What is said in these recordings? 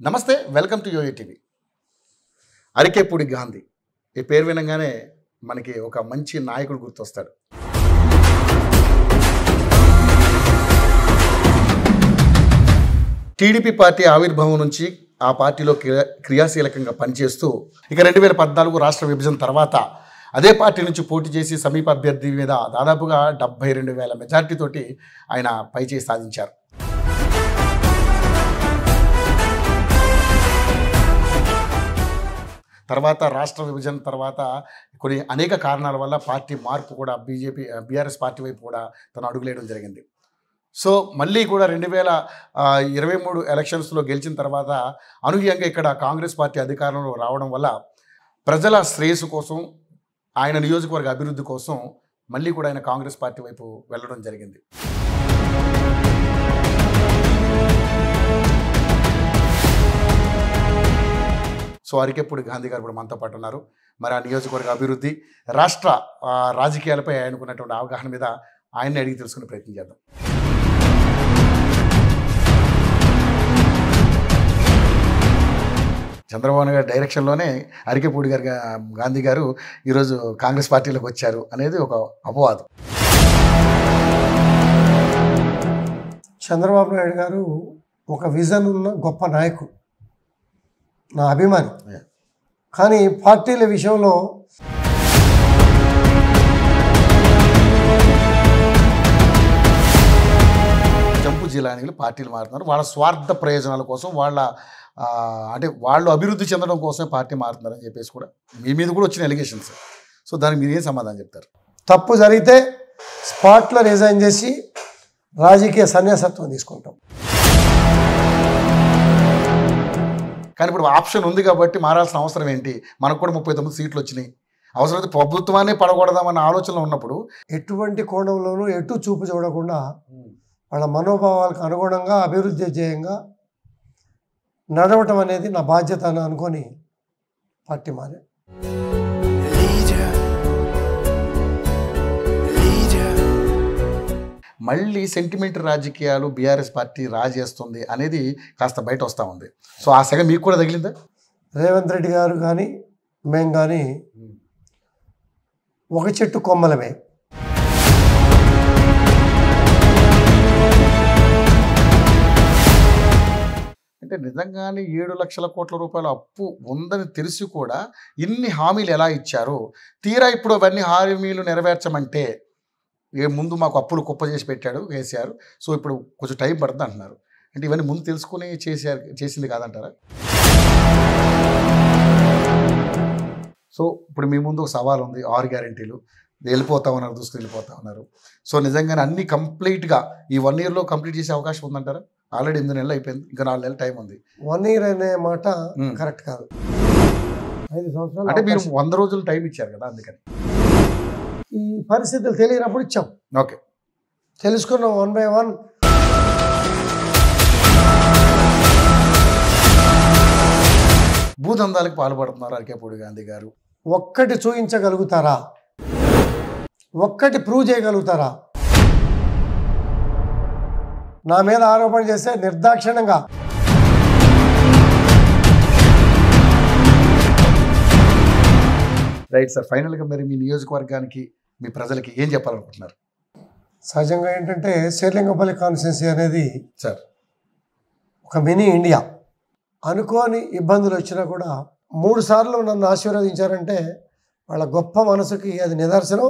నమస్తే welcome to YOYO TV. Arikepudi Gandhi ఈ పేరు వినగానే మనకి ఒక మంచి నాయకుడు గుర్తొస్తాడు. టీడీపీ పార్టీ ఆవిర్భావం నుంచి ఆ పార్టీలో క్రియాశీలకంగా పనిచేస్తూ ఇక 2014 రాష్ట్ర విభజన తర్వాత అదే పార్టీ నుంచి పోటీ చేసి సమీప అభ్యర్థి మీద దాదాపుగా 72,000 మెజార్టీతోటి ఆయన పైచేయి సాధించారు. తర్వాత రాష్ట్ర విభజన తర్వాత కొన్ని అనేక కారణాల వల్ల పార్టీ మార్పు కూడా బీఆర్ఎస్ పార్టీ వైపు కూడా తను అడుగులేయడం జరిగింది. సో మళ్ళీ కూడా 2023 ఎలక్షన్స్లో గెలిచిన తర్వాత అనూహ్యంగా ఇక్కడ కాంగ్రెస్ పార్టీ అధికారంలో రావడం వల్ల ప్రజల శ్రేయస్సు కోసం, ఆయన నియోజకవర్గ అభివృద్ధి కోసం మళ్ళీ కూడా ఆయన కాంగ్రెస్ పార్టీ వైపు వెళ్ళడం జరిగింది. సో అరికెపూడి గాంధీ గారు కూడా మనతో పాటు ఉన్నారు. మరి ఆ నియోజకవర్గ అభివృద్ధి, రాష్ట్ర రాజకీయాలపై ఆయనకున్నటువంటి అవగాహన మీద ఆయన్ని అడిగి తెలుసుకునే ప్రయత్నం చేద్దాం. చంద్రబాబు నాయుడు గారి డైరెక్షన్లోనే అరికెపూడి గాంధీ గారు ఈరోజు కాంగ్రెస్ పార్టీలోకి వచ్చారు అనేది ఒక అపవాదం. చంద్రబాబు నాయుడు గారు ఒక విజన్ ఉన్న గొప్ప నాయకుడు, నా అభిమాని. కానీ పార్టీల విషయంలో జంపు జిల్లానీలు పార్టీలు మారుతున్నారు. వాళ్ళ స్వార్థ ప్రయోజనాల కోసం, అంటే వాళ్ళు అభివృద్ధి చెందడం కోసమే పార్టీ మారుతున్నారని చెప్పేసి కూడా మీ మీద కూడా వచ్చిన ఎలిగేషన్స్. సో దానికి మీరు ఏం సమాధానం చెప్తారు? తప్పు జరిగితే స్పాట్లో రిజైన్ చేసి రాజకీయ సన్యాసత్వం తీసుకుంటాం. కానీ ఇప్పుడు ఆప్షన్ ఉంది కాబట్టి మారాల్సిన అవసరం ఏంటి? మనకు కూడా 39 సీట్లు వచ్చినాయి. అవసరమైతే ప్రభుత్వాన్ని పడకూడదామన్న ఆలోచనలో ఉన్నప్పుడు ఎటువంటి కోణంలోనూ ఎటు చూపు చూడకుండా వాళ్ళ మనోభావాలకు అనుగుణంగా అభివృద్ధి ధ్యేయంగా నడవటం అనేది నా బాధ్యత అని అనుకొని పార్టీ మారే. మళ్ళీ సెంటిమెంట్ రాజకీయాలు బీఆర్ఎస్ పార్టీ రాజేస్తుంది అనేది కాస్త బయట వస్తూ ఉంది. సో ఆ సెగ మీకు కూడా తగిలిందా? రేవంత్ రెడ్డి గారు కానీ మేము కానీ ఒక చెట్టు కొమ్మలమే. అంటే నిజంగానే 7 లక్షల కోట్ల రూపాయల అప్పు ఉందని తెలిసి కూడా ఇన్ని హామీలు ఎలా ఇచ్చారు? తీరా ఇప్పుడు అవన్నీ హామీలు నెరవేర్చమంటే ముందు మాకు అప్పులు కుప్ప చేసి పెట్టాడు కేసీఆర్, సో ఇప్పుడు కొంచెం టైం పడుతుంది అంటున్నారు. అంటే ఇవన్నీ ముందు తెలుసుకుని చేసింది కాదంటారా? సో ఇప్పుడు మీ ముందు ఒక సవాల్ ఉంది, 6 గ్యారెంటీలు వెళ్ళిపోతా ఉన్నారు, దూసుకుని వెళ్ళిపోతా ఉన్నారు. సో నిజంగానే అన్ని కంప్లీట్గా ఈ 1 ఇయర్లో కంప్లీట్ చేసే అవకాశం ఉందంటారా? ఆల్రెడీ 8 నెలలు అయిపోయింది, ఇంకా 4 నెలలు టైం ఉంది. 1 ఇయర్ అనే మాట కరెక్ట్ కాదు. 5 సంవత్సరాలు అంటే మీరు 100 రోజులు టైం ఇచ్చారు కదా, అందుకని ఈ పరిస్థితులు తెలియనప్పుడు ఇచ్చాం. ఓకే, తెలుసుకున్నాం 1 by 1. భూదందాలకు పాల్పడుతున్నారు అరికెపూడి గాంధీ గారు. ఒక్కటి చూపించగలుగుతారా? ఒక్కటి ప్రూవ్ చేయగలుగుతారా? నా మీద ఆరోపణ చేస్తే నిర్దాక్షిణ్యంగా రైట్ సార్, ఫైనల్గా మరి మీ నియోజకవర్గానికి, మీ ప్రజలకి ఏం చెప్పాలనుకుంటున్నారు? సహజంగా ఏంటంటే శేర్లింగంపల్లి కాన్స్టిట్యున్సీ అనేది సార్ ఒక మినీ ఇండియా. అనుకోని ఇబ్బందులు వచ్చినా కూడా 3 సార్లు నన్ను ఆశీర్వదించారంటే వాళ్ళ గొప్ప మనసుకి అది నిదర్శనం.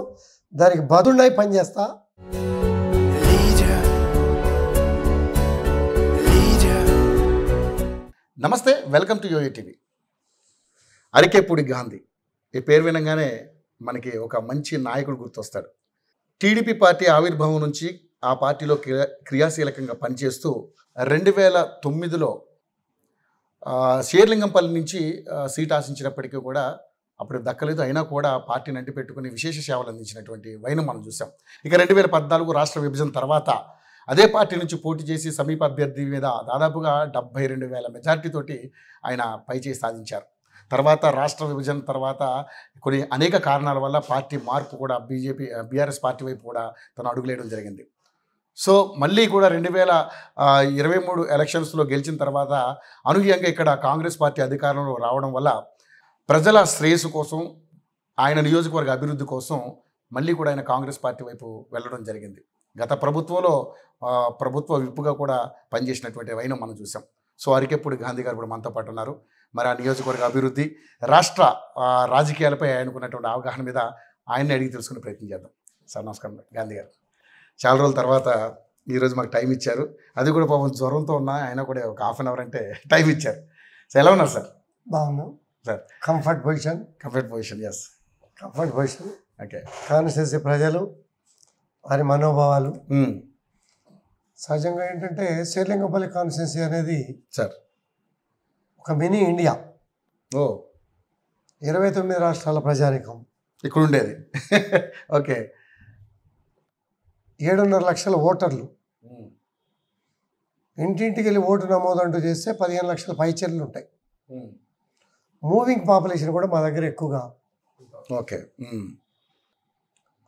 దానికి బదుండై పనిచేస్తా. నమస్తే welcome to YOYO TV. Arikepudi Gandhi ఈ పేరు వినగానే మనకి ఒక మంచి నాయకుడు గుర్తొస్తాడు. టీడీపీ పార్టీ ఆవిర్భావం నుంచి ఆ పార్టీలో క్రియాశీలకంగా పనిచేస్తూ 2009లో శేర్లింగంపల్లి నుంచి సీట్ ఆశించినప్పటికీ కూడా అప్పుడు దక్కలేదు. అయినా కూడా పార్టీని అంటి పెట్టుకుని విశేష సేవలు అందించినటువంటి వైనం మనం చూసాం. ఇక 2014 రాష్ట్ర విభజన తర్వాత అదే పార్టీ నుంచి పోటీ చేసి సమీప అభ్యర్థి మీద దాదాపుగా 72,000 మెజార్టీతోటి ఆయన పైచేయి సాధించారు. తర్వాత రాష్ట్ర విభజన తర్వాత కొన్ని అనేక కారణాల వల్ల పార్టీ మార్పు కూడా బీఆర్ఎస్ పార్టీ వైపు కూడా తను అడుగులేయడం జరిగింది. సో మళ్ళీ కూడా 2023 ఎలక్షన్స్లో గెలిచిన తర్వాత అనూహ్యంగా ఇక్కడ కాంగ్రెస్ పార్టీ అధికారంలో రావడం వల్ల ప్రజల శ్రేయస్సు కోసం, ఆయన నియోజకవర్గ అభివృద్ధి కోసం మళ్ళీ కూడా ఆయన కాంగ్రెస్ పార్టీ వైపు వెళ్ళడం జరిగింది. గత ప్రభుత్వంలో ప్రభుత్వ విప్పుగా కూడా పనిచేసినటువంటి వైనం మనం చూసాం. సో అరికెప్పుడు గాంధీ గారు కూడా మనతో పాటు ఉన్నారు. మరి ఆ నియోజకవర్గ అభివృద్ధి, రాష్ట్ర రాజకీయాలపై ఆయనకున్నటువంటి అవగాహన మీద ఆయన్ని అడిగి తెలుసుకునే ప్రయత్నం చేద్దాం. సార్ నమస్కారం. గాంధీ గారు, చాలా రోజుల తర్వాత ఈరోజు మాకు టైం ఇచ్చారు. అది కూడా పాపం జ్వరంతో ఉన్నా ఆయన కూడా ఒక ½ అన్ అవర్ అంటే టైం ఇచ్చారు. సో ఎలా ఉన్నారు సార్? బాగున్నాం sir. Comfort position. Yes, comfort position. Okay. Constituency ప్రజలు, వారి మనోభావాలు. సహజంగా ఏంటంటే శ్రీలింగపల్లి కాన్స్టిట్యున్సీ అనేది సార్ ఒక మినీ ఇండియా. ఓ, 29 రాష్ట్రాల ప్రజానీకం ఇక్కడ ఉండేది. ఓకే. 7.5 లక్షల ఓటర్లు. ఇంటింటికి వెళ్ళి ఓటు నమోదు అంటూ చేస్తే 15 లక్షల పైచర్లు ఉంటాయి. మూవింగ్ పాపులేషన్ కూడా మా దగ్గర ఎక్కువగా. ఓకే.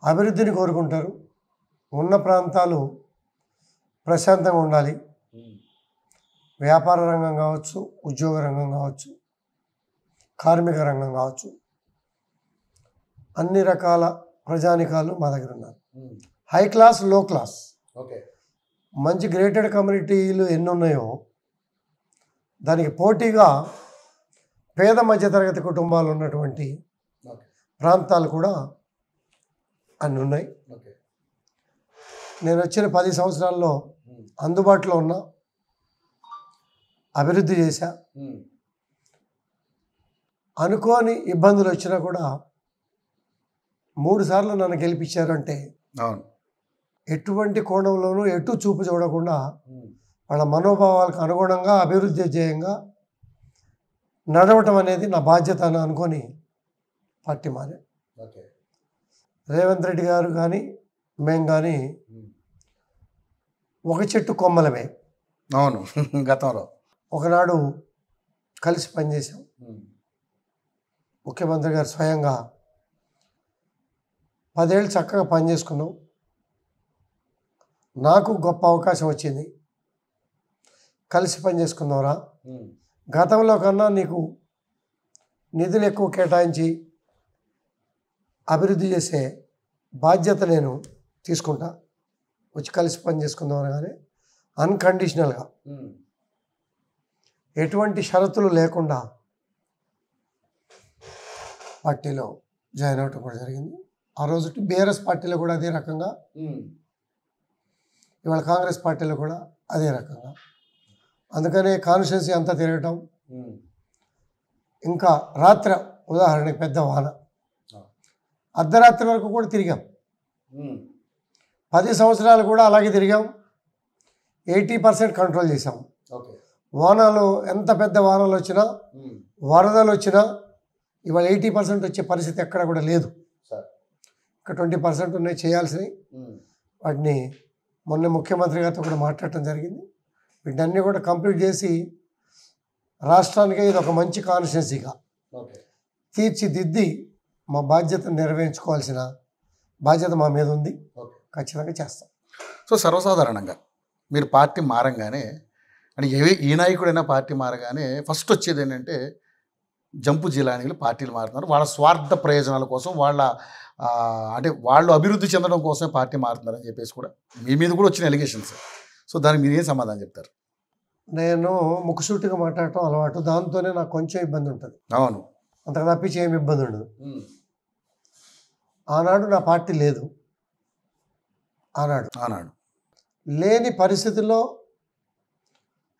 అభివృద్ధిని కోరుకుంటారు. ఉన్న ప్రాంతాలు ప్రశాంతంగా ఉండాలి. వ్యాపార రంగం కావచ్చు, ఉద్యోగ రంగం కావచ్చు, కార్మిక రంగం కావచ్చు, అన్ని రకాల ప్రజానికాలు మా దగ్గర ఉన్నారు. హై క్లాస్, లో క్లాస్, ఓకే. మంచి గ్రేటెడ్ కమ్యూనిటీలు ఎన్ని ఉన్నాయో దానికి పోటీగా పేద మధ్యతరగతి కుటుంబాలు ఉన్నటువంటి ప్రాంతాలు కూడా అన్ని ఉన్నాయి. నేను వచ్చిన 10 సంవత్సరాల్లో అందుబాటులో ఉన్న అభివృద్ధి చేశా. అనుకోని ఇబ్బందులు వచ్చినా కూడా 3 సార్లు నన్ను గెలిపించారంటే ఎటువంటి కోణంలోనూ ఎటు చూపు చూడకుండా వాళ్ళ మనోభావాలకు అనుగుణంగా అభివృద్ధి ధ్యేయంగా నడవటం అనేది నా బాధ్యత అని అనుకొని పార్టీ మారే. రేవంత్ రెడ్డి గారు కానీ మేము కానీ ఒక చెట్టు కొమ్మలమే. అవును, గతంలో ఒకనాడు కలిసి పనిచేసాం. ముఖ్యమంత్రి గారు స్వయంగా 10 ఏళ్ళు చక్కగా పనిచేసుకున్నాం. నాకు గొప్ప అవకాశం వచ్చింది, కలిసి పనిచేసుకుందాంరా, గతంలో కన్నా నీకు నిధులు ఎక్కువ కేటాయించి అభివృద్ధి చేసే బాధ్యత నేను తీసుకుంటా, వచ్చి కలిసి పనిచేసుకుందాం అనగానే అన్కండిషనల్గా ఎటువంటి షరతులు లేకుండా పార్టీలో జాయిన్ అవ్వటం కూడా జరిగింది. ఆ రోజు బీఆర్ఎస్ పార్టీలో కూడా అదే రకంగా, ఇవాళ కాంగ్రెస్ పార్టీలో కూడా అదే రకంగా. అందుకనే కాన్స్టిట్యున్సీ అంతా తిరగటం. ఇంకా రాత్రి ఉదాహరణకి పెద్ద వాన, అర్ధరాత్రి వరకు కూడా తిరిగాం. 10 సంవత్సరాలు కూడా అలాగే తిరిగాం. 80% కంట్రోల్ చేసాం. వానలు ఎంత పెద్ద వానలు వచ్చినా, వరదలు వచ్చినా ఇవాళ 80% వచ్చే పరిస్థితి ఎక్కడ కూడా లేదు. ఇంకా 20% ఉన్నాయి చేయాల్సినవి. వాటిని మొన్న ముఖ్యమంత్రి గారితో కూడా మాట్లాడటం జరిగింది. వీటన్నీ కూడా కంప్లీట్ చేసి రాష్ట్రానికి ఇది ఒక మంచి కాన్స్టిట్యున్సీగా తీర్చిదిద్ది మా బాధ్యతను నెరవేర్చుకోవాల్సిన బాధ్యత మా మీద ఉంది. ఖచ్చితంగా చేస్తాం. సో సర్వసాధారణంగా మీరు పార్టీ మారంగానే, అంటే ఈ నాయకుడైనా పార్టీ మారగానే ఫస్ట్ వచ్చేది ఏంటంటే జంపు జిలానీలు పార్టీలు మారుతున్నారు. వాళ్ళ స్వార్థ ప్రయోజనాల కోసం, వాళ్ళ అంటే వాళ్ళు అభివృద్ధి చెందడం కోసమే పార్టీ మారుతున్నారని చెప్పేసి కూడా మీ మీద కూడా వచ్చిన ఎలిగేషన్స్. సో దానికి మీరు ఏం సమాధానం చెప్తారు? నేను ముక్కుసూటిగా మాట్లాడటం అలవాటు, దాంతోనే నాకు కొంచెం ఇబ్బంది ఉంటుంది. అవును, అంతకు తప్పించి ఏమి ఇబ్బంది ఉండదు. ఆనాడు నా పార్టీ లేదు. ఆనాడు లేని పరిస్థితుల్లో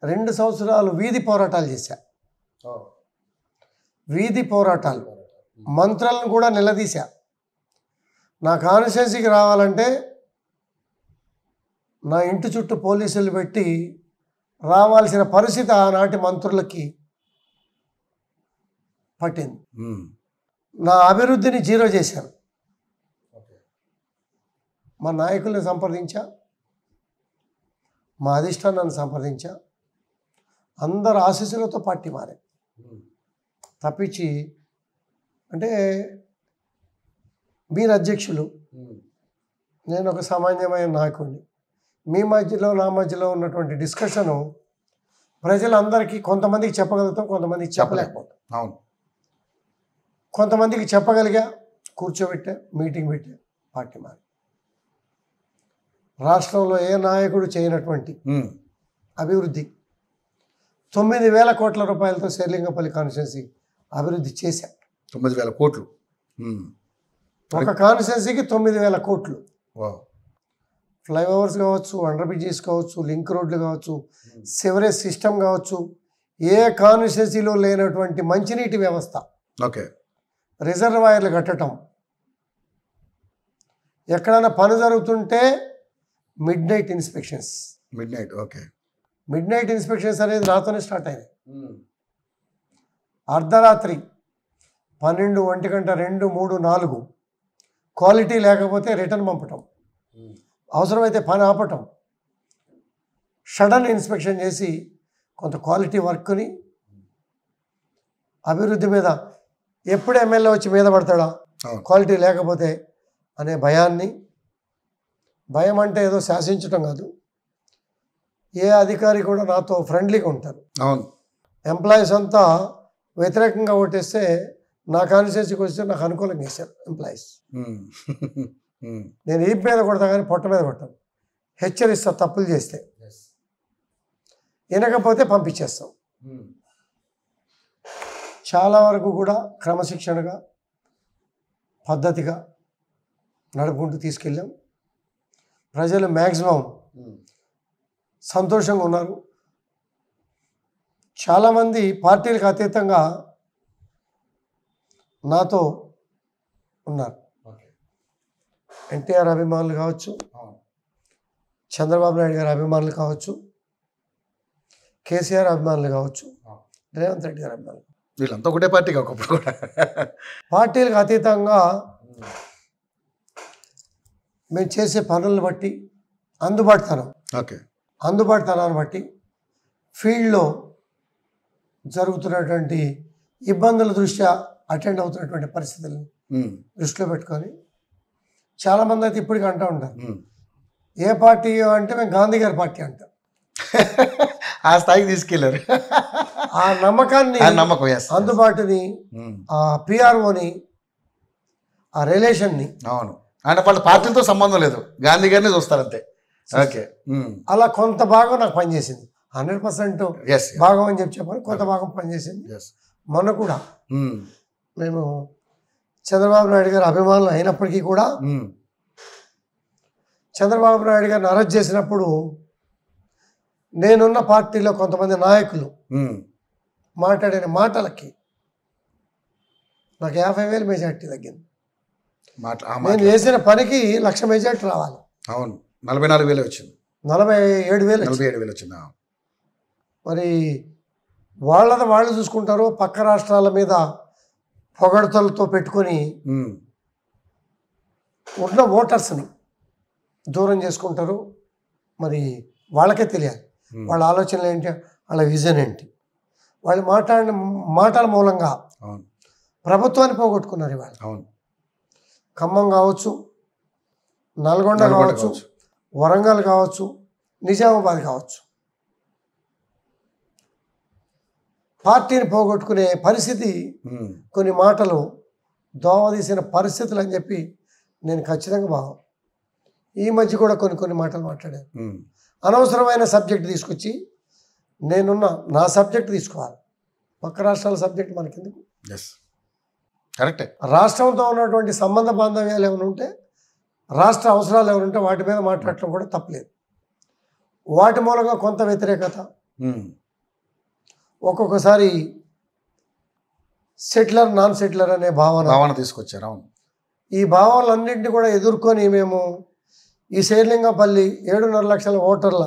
2 సంవత్సరాలు వీధి పోరాటాలు చేశా. వీధి పోరాటాలు, మంత్రులను కూడా నిలదీశా. నా కాన్స్టిట్యున్సీకి రావాలంటే నా ఇంటి చుట్టూ పోలీసులు పెట్టి రావాల్సిన పరిస్థితి ఆనాటి మంత్రులకి పట్టింది. నా అభివృద్ధిని జీరో చేశాను. మా నాయకుల్ని సంప్రదించా, మా అధిష్టానాన్ని సంప్రదించా, అందరు ఆశీస్సులతో పార్టీ మారే. తప్పించి అంటే మీరు అధ్యక్షులు, నేను ఒక సామాన్యమైన నాయకుడిని, మీ మధ్యలో నా మధ్యలో ఉన్నటువంటి డిస్కషను ప్రజలందరికీ కొంతమందికి చెప్పగలుగుతాం, కొంతమందికి చెప్పలేకపోతాం. అవును. కొంతమందికి చెప్పగలిగా, కూర్చోబెట్టా, మీటింగ్ పెట్టా, పార్టీ మారి. రాష్ట్రంలో ఏ నాయకుడు చేయనటువంటి అభివృద్ధి 9,000 కోట్ల రూపాయలతో శేర్లింగపల్లి కాన్స్టిట్యున్సీ అభివృద్ధి చేశా. 9,000 కోట్లు. ఒక కాన్స్టిట్యున్సీకి 9,000 కోట్లు. వావ్. ఫ్లైఓవర్స్ కావచ్చు, అండర్ బ్రిడ్జెస్ కావచ్చు, లింక్ రోడ్లు కావచ్చు, సివరేజ్ సిస్టమ్ కావచ్చు, ఏ కాన్స్టిట్యున్సీలో లేనటువంటి మంచినీటి వ్యవస్థ, ఓకే, రిజర్వాయర్లు కట్టడం, ఎక్కడైనా పని జరుగుతుంటే mid night inspections. Okay. Mid night inspections అనేది నాతోనే స్టార్ట్ అయినాయి. అర్ధరాత్రి 12, 1 గంట, 2, 3, 4 క్వాలిటీ లేకపోతే రిటర్న్ పంపటం, అవసరమైతే పని ఆపటం, సడన్ ఇన్స్పెక్షన్ చేసి కొంత క్వాలిటీ వర్క్ని అభివృద్ధి మీద ఎప్పుడు ఎమ్మెల్యే వచ్చి మీద పడతాడా క్వాలిటీ లేకపోతే అనే భయాన్ని, భయం అంటే ఏదో శాసించటం కాదు, ఏ అధికారి కూడా నాతో ఫ్రెండ్లీగా ఉంటారు. అవును. ఎంప్లాయీస్ అంతా వ్యతిరేకంగా ఓటేస్తే నా కాన్స్టిట్యున్సీకి వస్తే నాకు అనుకూలంగా వేశారు ఎంప్లాయీస్. నేను ఈ మీద కొడతా కానీ పొట్ట మీద కొట్టాను, హెచ్చరిస్తా తప్పులు చేస్తే, వినకపోతే పంపించేస్తాం. చాలా వరకు కూడా క్రమశిక్షణగా పద్ధతిగా నడుపుకుంటూ తీసుకెళ్ళాం. ప్రజలు మ్యాక్సిమం సంతోషంగా ఉన్నారు. చాలామంది పార్టీలకు అతీతంగా నాతో ఉన్నారు. ఎన్టీఆర్ అభిమానులు కావచ్చు, చంద్రబాబు నాయుడు గారి అభిమానులు కావచ్చు, కేసీఆర్ అభిమానులు కావచ్చు, రేవంత్ రెడ్డి గారి అభిమానులు, వీళ్ళంతా ఒకటే పార్టీగా ఒకప్పుడు కూడా పార్టీలకు అతీతంగా మేము చేసే పనులను బట్టి అందుబాటుతనాన్ని బట్టి ఫీల్డ్లో జరుగుతున్నటువంటి ఇబ్బందుల దృష్ట్యా అటెండ్ అవుతున్నటువంటి పరిస్థితులను దృష్టిలో పెట్టుకొని చాలామంది అయితే ఇప్పటికీ అంటూ ఉంటారు, ఏ పార్టీ అంటే మేము గాంధీ గారి పార్టీ అంటాం. ఆ స్థాయికి తీసుకెళ్లారు. ఆ నమ్మకాన్ని, అందుబాటుని, ఆ పిఆర్ఓని, ఆ రిలేషన్ని, అవును, అంటే వాళ్ళ పార్టీలతో సంబంధం లేదు, గాంధీ గారిని చూస్తారు అంతే. ఓకే, అలా కొంత భాగం నాకు పనిచేసింది. 100% భాగం అని చెప్పాను, కొంత భాగం పనిచేసింది. మొన్న కూడా మేము చంద్రబాబు నాయుడు గారి అభిమానులు అయినప్పటికీ కూడా చంద్రబాబు నాయుడు గారిని అరెస్ట్ చేసినప్పుడు నేనున్న పార్టీలో కొంతమంది నాయకులు మాట్లాడిన మాటలకి నాకు 50,000 మెజార్టీ తగ్గింది. నేను చేసిన పనికి 1,00,000 మెజార్టీ రావాలి. అవును, 44,000 వచ్చింది, 47,000 వచ్చింది. మరి వాళ్ళది వాళ్ళు చూసుకుంటారు, పక్క రాష్ట్రాల మీద పొగడతలతో పెట్టుకొని ఉన్న ఓటర్స్ని దూరం చేసుకుంటారు. మరి వాళ్ళకే తెలియాలి వాళ్ళ ఆలోచనలు ఏంటి, వాళ్ళ విజన్ ఏంటి. వాళ్ళు మాట్లాడిన మాటల మూలంగా ప్రభుత్వాన్ని పోగొట్టుకున్నారు ఇవాళ. ఖమ్మం కావచ్చు, నల్గొండ కావచ్చు, వరంగల్ కావచ్చు, నిజామాబాద్ కావచ్చు, పార్టీని పోగొట్టుకునే పరిస్థితి, కొన్ని మాటలు దోవదీసిన పరిస్థితులు అని చెప్పి నేను ఖచ్చితంగా భావం. ఈ మధ్య కూడా కొన్ని మాటలు మాట్లాడాను. అనవసరమైన సబ్జెక్ట్ తీసుకొచ్చి నా సబ్జెక్ట్ తీసుకోవాలి, పక్క రాష్ట్రాల సబ్జెక్ట్ మనకెందుకు? కరెక్టే. రాష్ట్రంతో ఉన్నటువంటి సంబంధ బాంధవ్యాలు ఏమైనా ఉంటే, రాష్ట్ర అవసరాలు ఏమైనా ఉంటే వాటి మీద మాట్లాడటం కూడా తప్పలేదు. వాటి మూలంగా కొంత వ్యతిరేకత, ఒక్కొక్కసారి సెటిలర్ నాన్ సెటిలర్ అనే భావన తీసుకొచ్చారు. ఈ భావనలన్నింటినీ కూడా ఎదుర్కొని మేము ఈ శేర్లింగపల్లి 7.5 లక్షల ఓటర్ల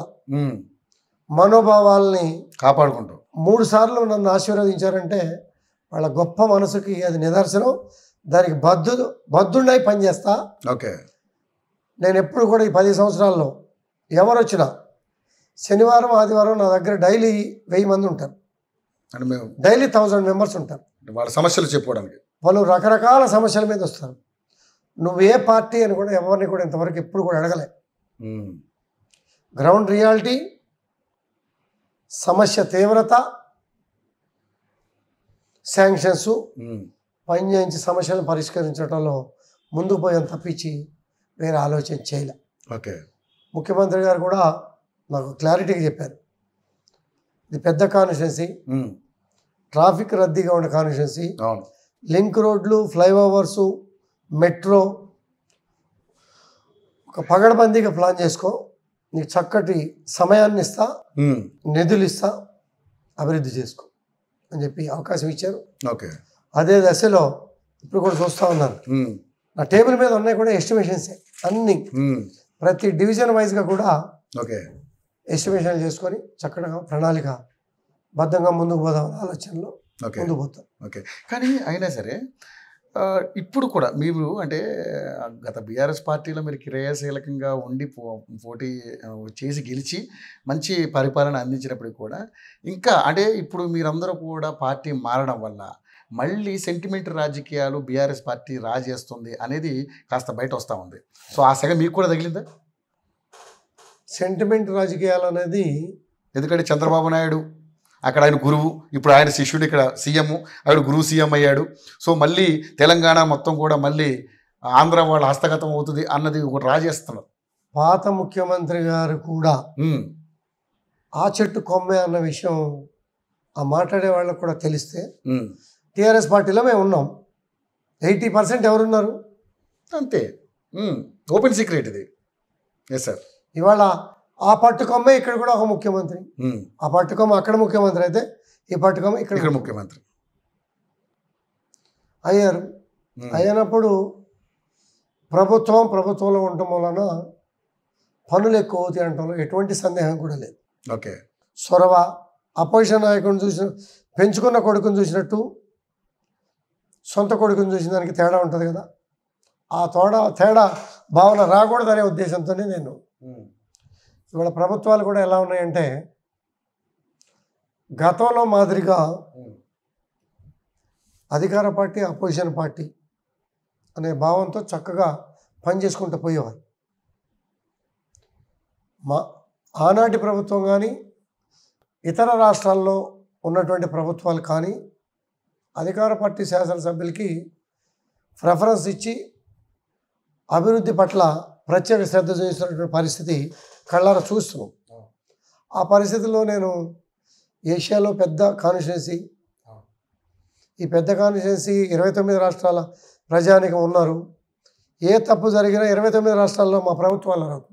మనోభావాల్ని కాపాడుకుంటూ 3 సార్లు నన్ను ఆశీర్వదించారంటే వాళ్ళ గొప్ప మనసుకి అది నిదర్శనం. దానికి బద్దుండై పనిచేస్తా. ఓకే, నేను ఎప్పుడు కూడా ఈ 10 సంవత్సరాల్లో ఎవరు వచ్చినా శనివారం ఆదివారం నా దగ్గర డైలీ 1000 మంది ఉంటారు, డైలీ 1000 మెంబర్స్ ఉంటారు. వాళ్ళ సమస్యలు చెప్పుకోవడానికి పలు రకరకాల సమస్యల మీద వస్తారు. నువ్వు ఏ పార్టీ అని కూడా ఎవరిని కూడా ఇంతవరకు ఎప్పుడు కూడా అడగలే. గ్రౌండ్ రియాలిటీ, సమస్య తీవ్రత, శాంక్షన్స్ పని చేయించి సమస్యలను పరిష్కరించడంలో ముందుకు పోయాను తప్పించి వేరే ఆలోచన చేయలే. ఓకే. ముఖ్యమంత్రి గారు కూడా నాకు క్లారిటీగా చెప్పారు, ఇది పెద్ద కాన్స్టిట్యున్సీ, ట్రాఫిక్ రద్దీగా ఉన్న కాన్స్టిట్యున్సీ, లింక్ రోడ్లు, ఫ్లైఓవర్సు, మెట్రో ఒక పగడబందీగా ప్లాన్ చేసుకో, నీకు చక్కటి సమయాన్ని ఇస్తా, నిధులు ఇస్తా, అభివృద్ధి చేసుకో అని చెప్పి అవకాశం ఇచ్చారు. ఓకే. అదే దశలో ఇప్పుడు కూడా చూస్తూ ఉన్నాను, నా టేబుల్ మీద ఉన్నాయి కూడా ఎస్టిమేషన్సే అన్నీ, ప్రతి డివిజన్ వైజ్గా కూడా ఓకే ఎస్టిమేషన్ చేసుకొని చక్కగా ప్రణాళిక బద్ధంగా ముందుకు పోదాం ఆలోచనలో ముందుకు పోతాం. ఓకే. కానీ అయినా సరే ఇప్పుడు కూడా మీరు అంటే గత బీఆర్ఎస్ పార్టీలో మీరు క్రియాశీలకంగా ఉండి పోటీ చేసి గెలిచి మంచి పరిపాలన అందించినప్పటికీ కూడా ఇంకా అంటే ఇప్పుడు మీరందరూ కూడా పార్టీ మారడం వల్ల మళ్ళీ సెంటిమెంట్ రాజకీయాలు బీఆర్ఎస్ పార్టీ రాజేస్తుంది అనేది కాస్త బయట వస్తూ ఉంది. సో ఆ సెగ మీకు కూడా తగిలిందా? సెంటిమెంట్ రాజకీయాలు అనేది ఎందుకంటే చంద్రబాబు నాయుడు అక్కడ ఆయన గురువు, ఇప్పుడు ఆయన శిష్యుడు ఇక్కడ సీఎం, ఆయన గురువు సీఎం అయ్యాడు. సో మళ్ళీ తెలంగాణ మొత్తం కూడా మళ్ళీ ఆంధ్ర వాళ్ళ హస్తగతం అవుతుంది అన్నది ఒకటి రాజేస్తున్నారు. పాత ముఖ్యమంత్రి గారు కూడా ఆ చెట్టు కొమ్మే అన్న విషయం ఆ మాట్లాడే వాళ్ళకు కూడా తెలిస్తే, టీఆర్ఎస్ పార్టీలో మేము ఉన్నాం, 80% ఎవరున్నారు అంతే, ఓపెన్ సీక్రెట్ ఇది. Yes sir. ఇవాళ ఆ పట్టుకొమ్మే ఇక్కడ కూడా ఒక ముఖ్యమంత్రి, ఆ పట్టుకొమ్మ అక్కడ ముఖ్యమంత్రి అయితే ఈ పట్టుకొమ్మ ఇక్కడ ముఖ్యమంత్రి అయ్యారు. అయినప్పుడు ప్రభుత్వంలో ఉండటం వలన పనులు ఎక్కువ అవుతాయి అనటంలో ఎటువంటి సందేహం కూడా లేదు. ఓకే. సొరవ, అపోజిషన్ నాయకుడిని చూసిన పెంచుకున్న కొడుకుని చూసినట్టు సొంత కొడుకుని చూసిన దానికి తేడా ఉంటుంది కదా, ఆ తేడా భావన రాకూడదనే ఉద్దేశంతోనే నేను ఇవాళ ప్రభుత్వాలు కూడా ఎలా ఉన్నాయంటే గతంలో మాదిరిగా అధికార పార్టీ, అపోజిషన్ పార్టీ అనే భావంతో చక్కగా పనిచేసుకుంటూ పోయేవారు. ఆనాటి ప్రభుత్వం కానీ ఇతర రాష్ట్రాల్లో ఉన్నటువంటి ప్రభుత్వాలు కానీ అధికార పార్టీ శాసనసభ్యులకి ప్రిఫరెన్స్ ఇచ్చి అభివృద్ధి పట్ల ప్రత్యేక శ్రద్ధ చూపిస్తున్నటువంటి పరిస్థితి కళ్ళారా చూస్తున్నాం. ఆ పరిస్థితుల్లో నేను ఏషియాలో పెద్ద కాన్స్టిట్యున్సీ, ఈ పెద్ద కాన్స్టిట్యున్సీ 29 రాష్ట్రాల ప్రజానికం ఉన్నారు. ఏ తప్పు జరిగినా 29 రాష్ట్రాల్లో మా ప్రభుత్వాలు రావు,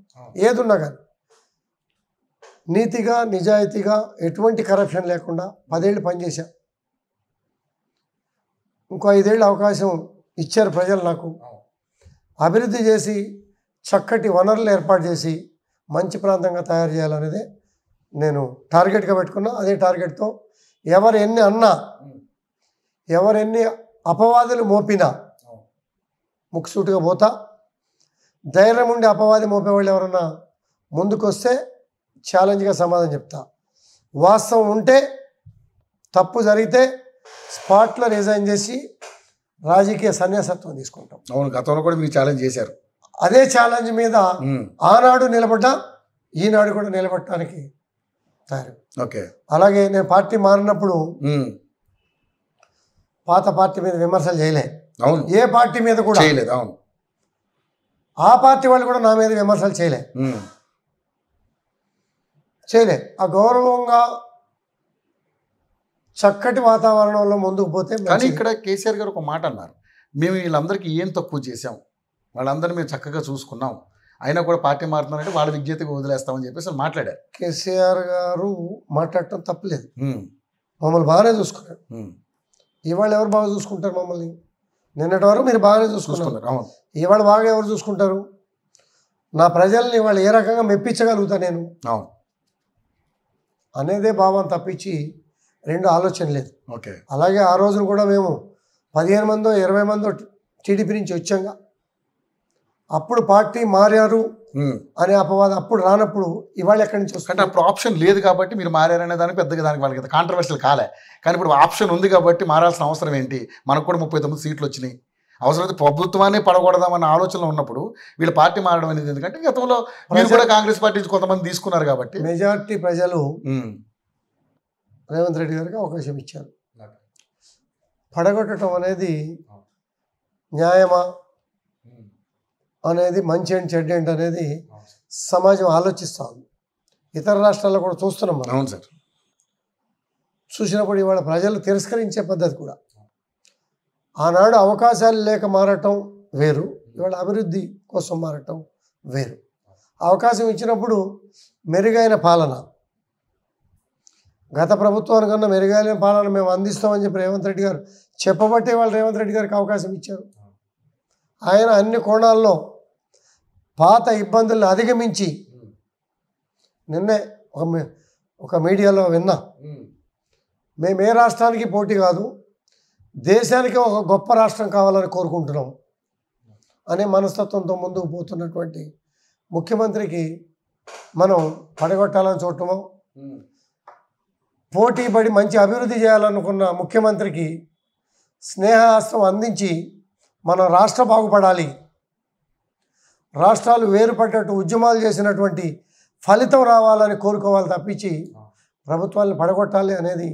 ఏదున్నా కానీ నీతిగా నిజాయితీగా ఎటువంటి కరప్షన్ లేకుండా 10 ఏళ్ళు పనిచేశా. ఇంకో 5 ఏళ్ళు అవకాశం ఇచ్చారు ప్రజలు నాకు. అభివృద్ధి చేసి చక్కటి వనరులు ఏర్పాటు చేసి మంచి ప్రాంతంగా తయారు చేయాలనేదే నేను టార్గెట్గా పెట్టుకున్నా. అదే టార్గెట్తో ఎవరు ఎన్ని అన్నా, ఎవరు ఎన్ని అపవాదులు మోపినా ముక్కుసూటిగా పోతా. ధైర్యం ఉండి అపవాది మోపేవాళ్ళు ఎవరన్నా ముందుకు వస్తే ఛాలెంజ్గా సమాధానం చెప్తా. వాస్తవం ఉంటే, తప్పు జరిగితే స్పాట్లో రిజైన్ చేసి రాజకీయ సన్యాసత్వం తీసుకుంటాం. అవును, గతంలో కూడా మీరు ఛాలెంజ్ చేశారు. అదే ఛాలెంజ్ మీద ఆనాడు నిలబడ్డా, ఈనాడు కూడా నిలబడటానికి తయారు. ఓకే. అలాగే నేను పార్టీ మారినప్పుడు పాత పార్టీ మీద విమర్శలు చేయలే. అవును, ఏ పార్టీ మీద కూడా చేయలేదు. అవును, ఆ పార్టీ వాళ్ళు కూడా నా మీద విమర్శలు చేయలే. ఆ గౌరవంగా చక్కటి వాతావరణంలో ముందుకు పోతే. కానీ ఇక్కడ కేసీఆర్ గారు ఒక మాట అన్నారు, మేము వీళ్ళందరికీ ఏం తక్కువ చేసాం, వాళ్ళందరినీ మేము చక్కగా చూసుకున్నాం, అయినా కూడా పార్టీ మారుతున్నారంటే వాళ్ళ విజ్ఞతగా వదిలేస్తామని చెప్పేసి మాట్లాడారు. కేసీఆర్ గారు మాట్లాడటం తప్పలేదు, మమ్మల్ని బాగానే చూసుకున్నారు. ఇవాళ ఎవరు బాగా చూసుకుంటారు మమ్మల్ని? నిన్నటి వరకు మీరు బాగానే చూసుకున్నారు, ఇవాళ బాగా ఎవరు చూసుకుంటారు? నా ప్రజల్ని ఇవాళ ఏ రకంగా మెప్పించగలుగుతా నేను అనేదే భావం తప్పించి రెండు ఆలోచన లేదు. ఓకే. అలాగే ఆ రోజున కూడా మేము 15 మందో 20 మందో టీడీపీ నుంచి వచ్చాంగా. అప్పుడు పార్టీ మారారు అనే అపవాదం అప్పుడు రానప్పుడు ఇవాళ ఎక్కడి నుంచి వస్తుంది? అంటే అప్పుడు ఆప్షన్ లేదు కాబట్టి మీరు మారారనే దానికి పెద్దగా దానికి వాళ్ళకి కాంట్రవర్షియల్ కాలే. కానీ ఇప్పుడు ఆప్షన్ ఉంది కాబట్టి మారాల్సిన అవసరం ఏంటి? మనకు కూడా 39 సీట్లు వచ్చినాయి, అవసరమైతే ప్రభుత్వాన్ని పడగొడదామన్న ఆలోచనలో ఉన్నప్పుడు వీళ్ళ పార్టీ మారడం అనేది ఎందుకంటే గతంలో మీరు కూడా కాంగ్రెస్ పార్టీ నుంచి కొంతమంది తీసుకున్నారు కాబట్టి మెజారిటీ ప్రజలు రేవంత్ రెడ్డి గారికి అవకాశం ఇచ్చారు. పడగొట్టడం అనేది న్యాయమా అనేది, మంచి ఏంటి చెడ్డ ఏంటి అనేది సమాజం ఆలోచిస్తూ ఉంది. ఇతర రాష్ట్రాల్లో కూడా చూస్తున్నాం మనం. అవును సార్. చూసినప్పుడు ఇవాళ ప్రజలు తిరస్కరించే పద్ధతి కూడా, ఆనాడు అవకాశాలు లేక మారటం వేరు, ఇవాళ అభివృద్ధి కోసం మారటం వేరు. అవకాశం ఇచ్చినప్పుడు మెరుగైన పాలన, గత ప్రభుత్వానికన్నా మెరుగైన పాలన మేము అందిస్తామని చెప్పి రేవంత్ రెడ్డి గారు చెప్పబట్టే వాళ్ళు రేవంత్ రెడ్డి గారికి అవకాశం ఇచ్చారు. ఆయన అన్ని కోణాల్లో పాత ఇబ్బందులను అధిగమించి, నిన్నే ఒక మీడియాలో విన్నా, మేము ఏ రాష్ట్రానికి పోటీ కాదు, దేశానికి ఒక గొప్ప రాష్ట్రం కావాలని కోరుకుంటున్నాం అనే మనస్తత్వంతో ముందుకు పోతున్నటువంటి ముఖ్యమంత్రికి మనం పడగొట్టాలని చూడటమో, పోటీ పడి మంచి అభివృద్ధి చేయాలనుకున్న ముఖ్యమంత్రికి స్నేహహస్తం అందించి మనం రాష్ట్ర బాగుపడాలి, రాష్ట్రాలు వేరుపడ్డట్టు ఉద్యమాలు చేసినటువంటి ఫలితం రావాలని కోరుకోవాలి తప్పించి ప్రభుత్వాన్ని పడగొట్టాలి అనేది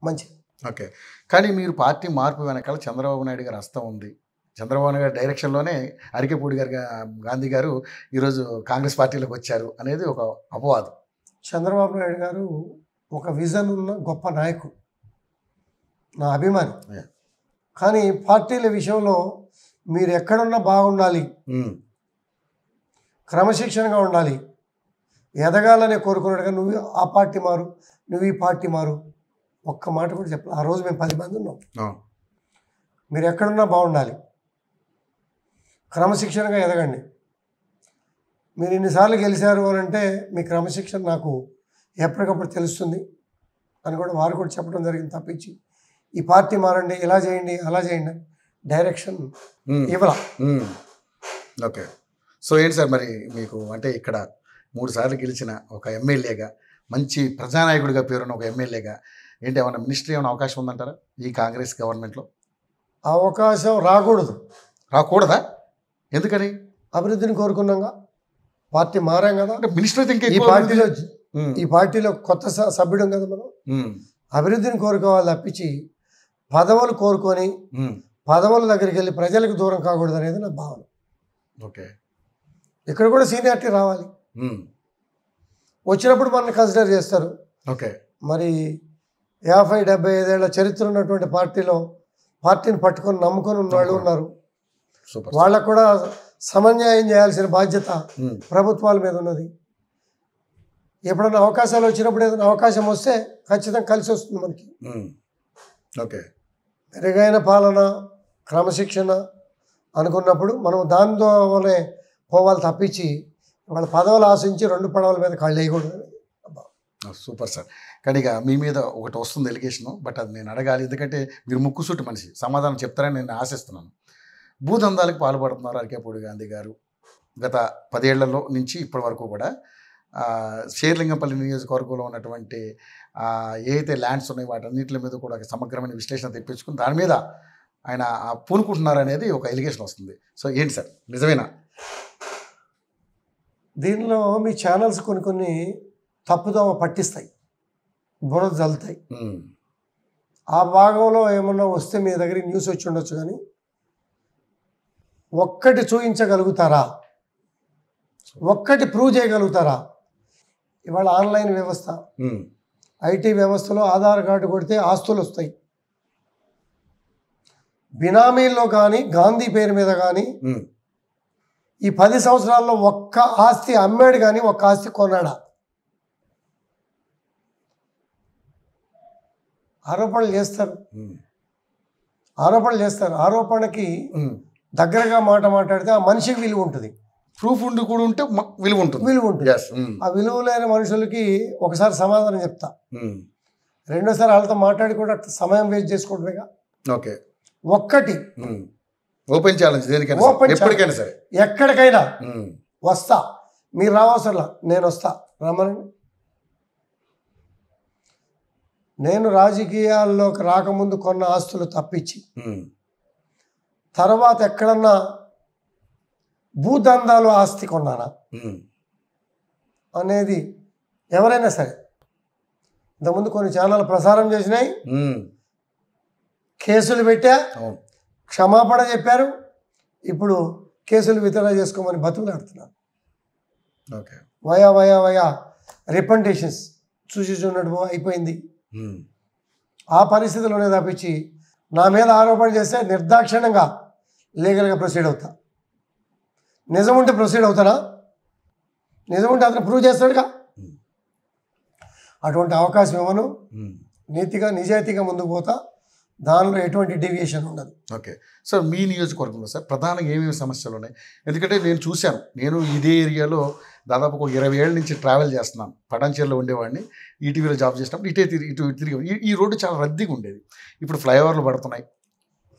మంచిది. ఓకే. కానీ మీరు పార్టీ మార్పు వెనకాల చంద్రబాబు నాయుడు గారు హస్తం ఉంది. చంద్రబాబు నాయుడు గారి డైరెక్షన్లోనే అరికెపూడి గారు గాంధీ గారు ఈరోజు కాంగ్రెస్ పార్టీలోకి వచ్చారు అనేది ఒక అపవాదం. చంద్రబాబు నాయుడు గారు ఒక విజన్ ఉన్న గొప్ప నాయకుడు, నా అభిమాని. కానీ పార్టీల విషయంలో మీరు ఎక్కడున్నా బాగుండాలి, క్రమశిక్షణగా ఉండాలి, ఎదగాలనే కోరుకున్నాడుగా. నువ్వు ఆ పార్టీ మారు, నువ్వు ఈ పార్టీ మారు, ఒక్క మాట కూడా చెప్పాలి. ఆ రోజు మేము 10 మంది ఉన్నాం. మీరు ఎక్కడున్నా బాగుండాలి, క్రమశిక్షణగా ఎదగండి. మీరు ఇన్నిసార్లు గెలిచారు అని అంటే మీ క్రమశిక్షణ నాకు ఎప్పటికప్పుడు తెలుస్తుంది అని కూడా వారు కూడా చెప్పడం జరిగింది తప్పించి ఈ పార్టీ మారండి, ఇలా చేయండి, అలా చేయండి డైరెక్షన్ ఇవ్వాల. ఓకే. సో ఏంటి సార్ మరి మీకు అంటే ఇక్కడ 3 సార్లు గెలిచిన ఒక ఎమ్మెల్యేగా, మంచి ప్రజానాయకుడిగా పేరున్న ఒక ఎమ్మెల్యేగా ఏంటి ఏమన్నా మినిస్ట్రీ ఏమైనా అవకాశం ఉందంటారా ఈ కాంగ్రెస్ గవర్నమెంట్లో? అవకాశం రాకూడదా? ఎందుకని? అభివృద్ధిని కోరుకున్నాగా, పార్టీ మారాం కదా. అంటే మినిస్టర్ అయితే ఈ పార్టీలో కొత్త సభ్యుడం కదా మనం. అభివృద్ధిని కోరుకోవాలి తప్పించి పదవులు కోరుకొని పదవుల దగ్గరికి వెళ్ళి ప్రజలకు దూరం కాకూడదు అనేది నా భావన. ఓకే. ఇక్కడ కూడా సీనియారిటీ రావాలి, వచ్చినప్పుడు మనల్ని కన్సిడర్ చేస్తారు. ఓకే. మరి 50-75 ఏళ్ల చరిత్ర ఉన్నటువంటి పార్టీలో పార్టీని పట్టుకొని నమ్ముకొని ఉన్న వాళ్ళు ఉన్నారు. వాళ్ళకు కూడా సమన్యాయం చేయాల్సిన బాధ్యత ప్రభుత్వాల మీద ఉన్నది. ఎప్పుడన్నా అవకాశాలు వచ్చినప్పుడు ఏదైనా అవకాశం వస్తే ఖచ్చితంగా కలిసి వస్తుంది మనకి. ఓకే. మెరుగైన పాలన, క్రమశిక్షణ అనుకున్నప్పుడు మనం దానితోనే పోవాలి తప్పించి వాళ్ళ పదవులు ఆశించి 2 పడవల మీద కాళ్ళు వేయకూడదు. Super sir. కానీ ఇక మీ మీద ఒకటి వస్తుంది ఎలిగేషను, బట్ అది నేను అడగాలి ఎందుకంటే మీరు ముక్కుసూటి మనిషి, సమాధానం చెప్తారని నేను ఆశిస్తున్నాను. భూదందాలకు పాల్పడుతున్నారు అరికెపూడి గాంధీ గారు. గత 10 ఏళ్లలో నుంచి ఇప్పటి వరకు కూడా షేర్లింగంపల్లి నియోజకవర్గంలో ఉన్నటువంటి ఏదైతే ల్యాండ్స్ ఉన్నాయో వాటన్నిటి మీద కూడా సమగ్రమైన విశ్లేషణ తెప్పించుకుని దాని మీద ఆయన పూనుకుంటున్నారు అనేది ఒక ఎలిగేషన్ వస్తుంది. సో ఏంటి సార్, నిజమేనా? దీనిలో మీ ఛానల్స్ కొన్ని తప్పుదోవ పట్టిస్తాయి, బురద జల్లుతాయి. ఆ భాగంలో ఏమన్నా వస్తే మీ దగ్గరికి న్యూస్ వచ్చి ఉండొచ్చు, కానీ ఒక్కటి చూపించగలుగుతారా, ఒక్కటి ప్రూవ్ చేయగలుగుతారా? ఇవాళ ఆన్లైన్ వ్యవస్థ, ఐటీ వ్యవస్థలో ఆధార్ కార్డు కొడితే ఆస్తులు వస్తాయి. బినామీల్లో కానీ గాంధీ పేరు మీద కానీ ఈ 10 సంవత్సరాల్లో ఒక్క ఆస్తి అమ్మాడు కానీ ఒక్క ఆస్తి కొన్నాడా? ఆరోపణలు చేస్తారు. ఆరోపణకి దగ్గరగా మాట్లాడితే ఆ మనిషికి విలువ ఉంటుంది. ప్రూఫ్ ఉండి కూడా ఉంటే విలువ ఉంటుంది. ఆ విలువ లేని మనుషులకి ఒకసారి సమాధానం చెప్తా, రెండోసారి వాళ్ళతో మాట్లాడి కూడా సమయం వేస్ట్ చేసుకోవడమేగా. ఓకే. ఒక్కటి ఓపెన్ ఛాలెంజ్, దేనికైనా ఎప్పటికైనా సరే ఎక్కడికైనా వస్తా, మీరు రావసరలా, నేను వస్తా, రమ్మనండి. నేను రాజకీయాల్లోకి రాకముందు కొన్న ఆస్తులు తప్పించి తర్వాత ఎక్కడన్నా భూదందాలు ఆస్తి కొన్నానా అనేది ఎవరైనా సరే ఇంతకుముందు కొన్ని ఛానల్ ప్రసారం చేసినాయి, కేసులు పెట్టా, క్షమాపణ చెప్పారు, ఇప్పుడు కేసులు విత్డ్రా చేసుకోమని బతుకులాడుతున్నారు. ఓకే, వయా రిపెంటేషన్స్ చూసి చూడటం అయిపోయింది. ఆ పరిస్థితిలోనే తప్పించి నా మీద ఆరోపణ చేస్తే నిర్దాక్షిణ్యంగా లీగల్గా ప్రొసీడ్ అవుతా. నిజం ఉంటే ప్రొసీడ్ అవుతానా? నిజం ఉంటే అతను ప్రూవ్ చేస్తాడుగా. అటువంటి అవకాశం ఇవ్వను. నీతిగా నిజాయితీగా ముందుకు పోతా. దానిలో ఎటువంటి డీవియేషన్ ఉండదు. ఓకే సార్, మీ నియోజకవర్గంలో సార్ ప్రధానంగా ఏమేమి సమస్యలు ఉన్నాయి? ఎందుకంటే నేను చూశాను, నేను ఇదే ఏరియాలో దాదాపు ఒక 20 ఏళ్ళ నుంచి ట్రావెల్ చేస్తున్నాను. పటాన్చేరులో ఉండేవాడిని, ఈటీవీలో జాబ్ చేసినప్పుడు ఇటు తిరిగి ఈ రోడ్డు చాలా రద్దీగా ఉండేది. ఇప్పుడు ఫ్లైఓవర్లు పడుతున్నాయి,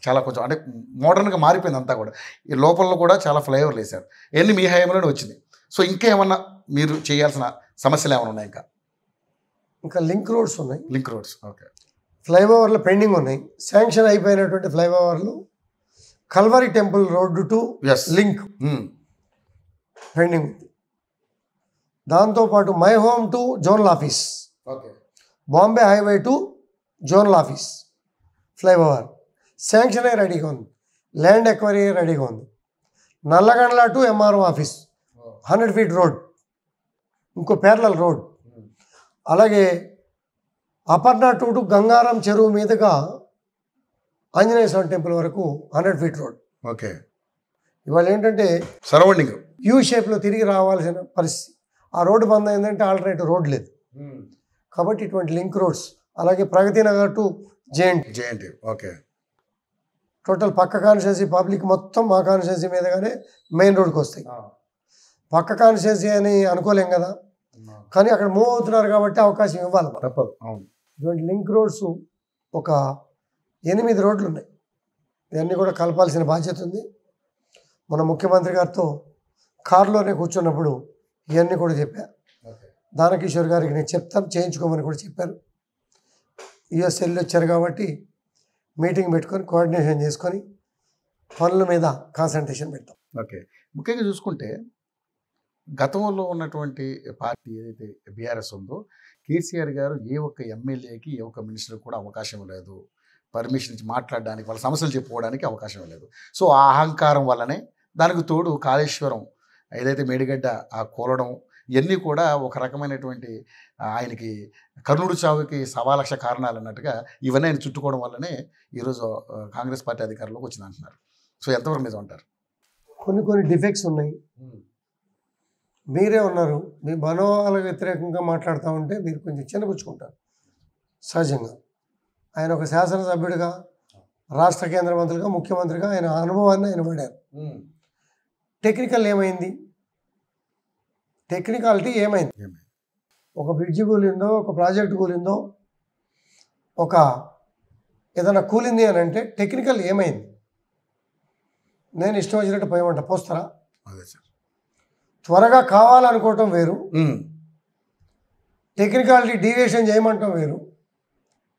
చాలా కొంచెం అంటే మోడర్న్గా మారిపోయింది అంతా కూడా. ఈ లోపల కూడా చాలా ఫ్లైఓవర్లు వేశారు. ఇవన్నీ మీ హయాంలోనే వచ్చింది. సో ఇంకా ఏమన్నా మీరు చేయాల్సిన సమస్యలు ఏమైనా ఉన్నాయి? ఇంకా లింక్ రోడ్స్ ఉన్నాయి. Link roads, okay. ఫ్లైఓవర్లు పెండింగ్ ఉన్నాయి. శాంక్షన్ అయిపోయినటువంటి ఫ్లైఓవర్లు Calvary temple road to link pending ఉంది. దాంతోపాటు my home to zonal office, Bombay highway to zonal office flyover sanction అయ్యి రెడీగా ఉంది. ల్యాండ్ ఎక్వైరీ రెడీగా ఉంది. Nallagandla to MRO office 100 feet road, ఇంకో ప్యారలల్ రోడ్. అలాగే అపర్ణ టు గంగారం చెరువు మీదుగా ఆంజనేయ స్వామి టెంపుల్ వరకు 100 feet రోడ్. ఓకే, ఇవాళ ఏంటంటే సరౌండింగ్ యూ షేప్లో తిరిగి రావాల్సిన పరిస్థితి. ఆ రోడ్డు బంద్ అయిందంటే ఆల్టర్నేటివ్ రోడ్ లేదు. కాబట్టి ఇటువంటి లింక్ రోడ్స్, అలాగే Pragathi Nagar to JNT. Okay, total పక్క కాన్స్టిట్యున్సీ పబ్లిక్ మొత్తం మా కాన్స్టిట్యున్సీ మీదగానే మెయిన్ రోడ్కి వస్తాయి. పక్క కాన్స్టిట్యున్సీ అని అనుకోలేం కదా, కానీ అక్కడ మూవ్ అవుతున్నారు కాబట్టి అవకాశం ఇవ్వాలి. తప్పదు. ఇటువంటి లింక్ రోడ్స్ ఒక 8 రోడ్లు ఉన్నాయి. ఇవన్నీ కూడా కలపాల్సిన బాధ్యత ఉంది. మన ముఖ్యమంత్రి గారితో కారులోనే కూర్చున్నప్పుడు ఇవన్నీ కూడా చెప్పా. దానకిషోర్ గారికి నేను చెప్తాను, చేయించుకోమని కూడా చెప్పారు. యుఎస్ వెళ్ళి వచ్చారు కాబట్టి మీటింగ్ పెట్టుకొని కోఆర్డినేషన్ చేసుకొని పనుల మీద కాన్సన్ట్రేషన్ పెడతాం. ఓకే, ముఖ్యంగా చూసుకుంటే గతంలో ఉన్నటువంటి పార్టీ ఏదైతే బీఆర్ఎస్ ఉందో, కేసీఆర్ గారు ఏ ఒక్క ఎమ్మెల్యేకి ఏ ఒక్క మినిస్టర్ కూడా అవకాశం లేదు, పర్మిషన్ ఇచ్చి మాట్లాడడానికి, వాళ్ళ సమస్యలు చెప్పుకోవడానికి అవకాశం లేదు. సో ఆ అహంకారం వల్లనే, దానికి తోడు కాళేశ్వరం ఏదైతే మేడిగడ్డ ఆ కూలడం, ఇవన్నీ కూడా ఒక రకమైనటువంటి ఆయనకి కర్ణుడు చావుకి 1,000,000 కారణాలు అన్నట్టుగా ఇవన్నీ ఆయన చుట్టుకోవడం వల్లనే ఈరోజు కాంగ్రెస్ పార్టీ అధికారంలోకి వచ్చింది అంటున్నారు. సో ఎంతవరకు నిజం అంటారు? కొన్ని డిఫెక్ట్స్ ఉన్నాయి. మీరే ఉన్నారు, మీ మనోభావాలకు వ్యతిరేకంగా మాట్లాడుతూ ఉంటే మీరు కొంచెం చిన్నపుచ్చుకుంటారు సహజంగా. ఆయన ఒక శాసనసభ్యుడిగా, రాష్ట్ర కేంద్ర మంత్రిగా, ముఖ్యమంత్రిగా ఆయన అనుభవాన్ని ఆయన పడారు. టెక్నికల్ ఏమైంది? టెక్నికాలిటీ ఏమైంది? ఒక బ్రిడ్జి కూలిందో, ఒక ప్రాజెక్ట్ కూలిందో, ఒక ఏదైనా కూలింది అని అంటే టెక్నికల్ ఏమైంది? నేను ఇష్టం వచ్చినట్టు పోయమంట పోస్తారా? అదే సార్, త్వరగా కావాలనుకోవటం వేరు, టెక్నికాలిటీ డీవియేషన్ చేయమంటాం వేరు.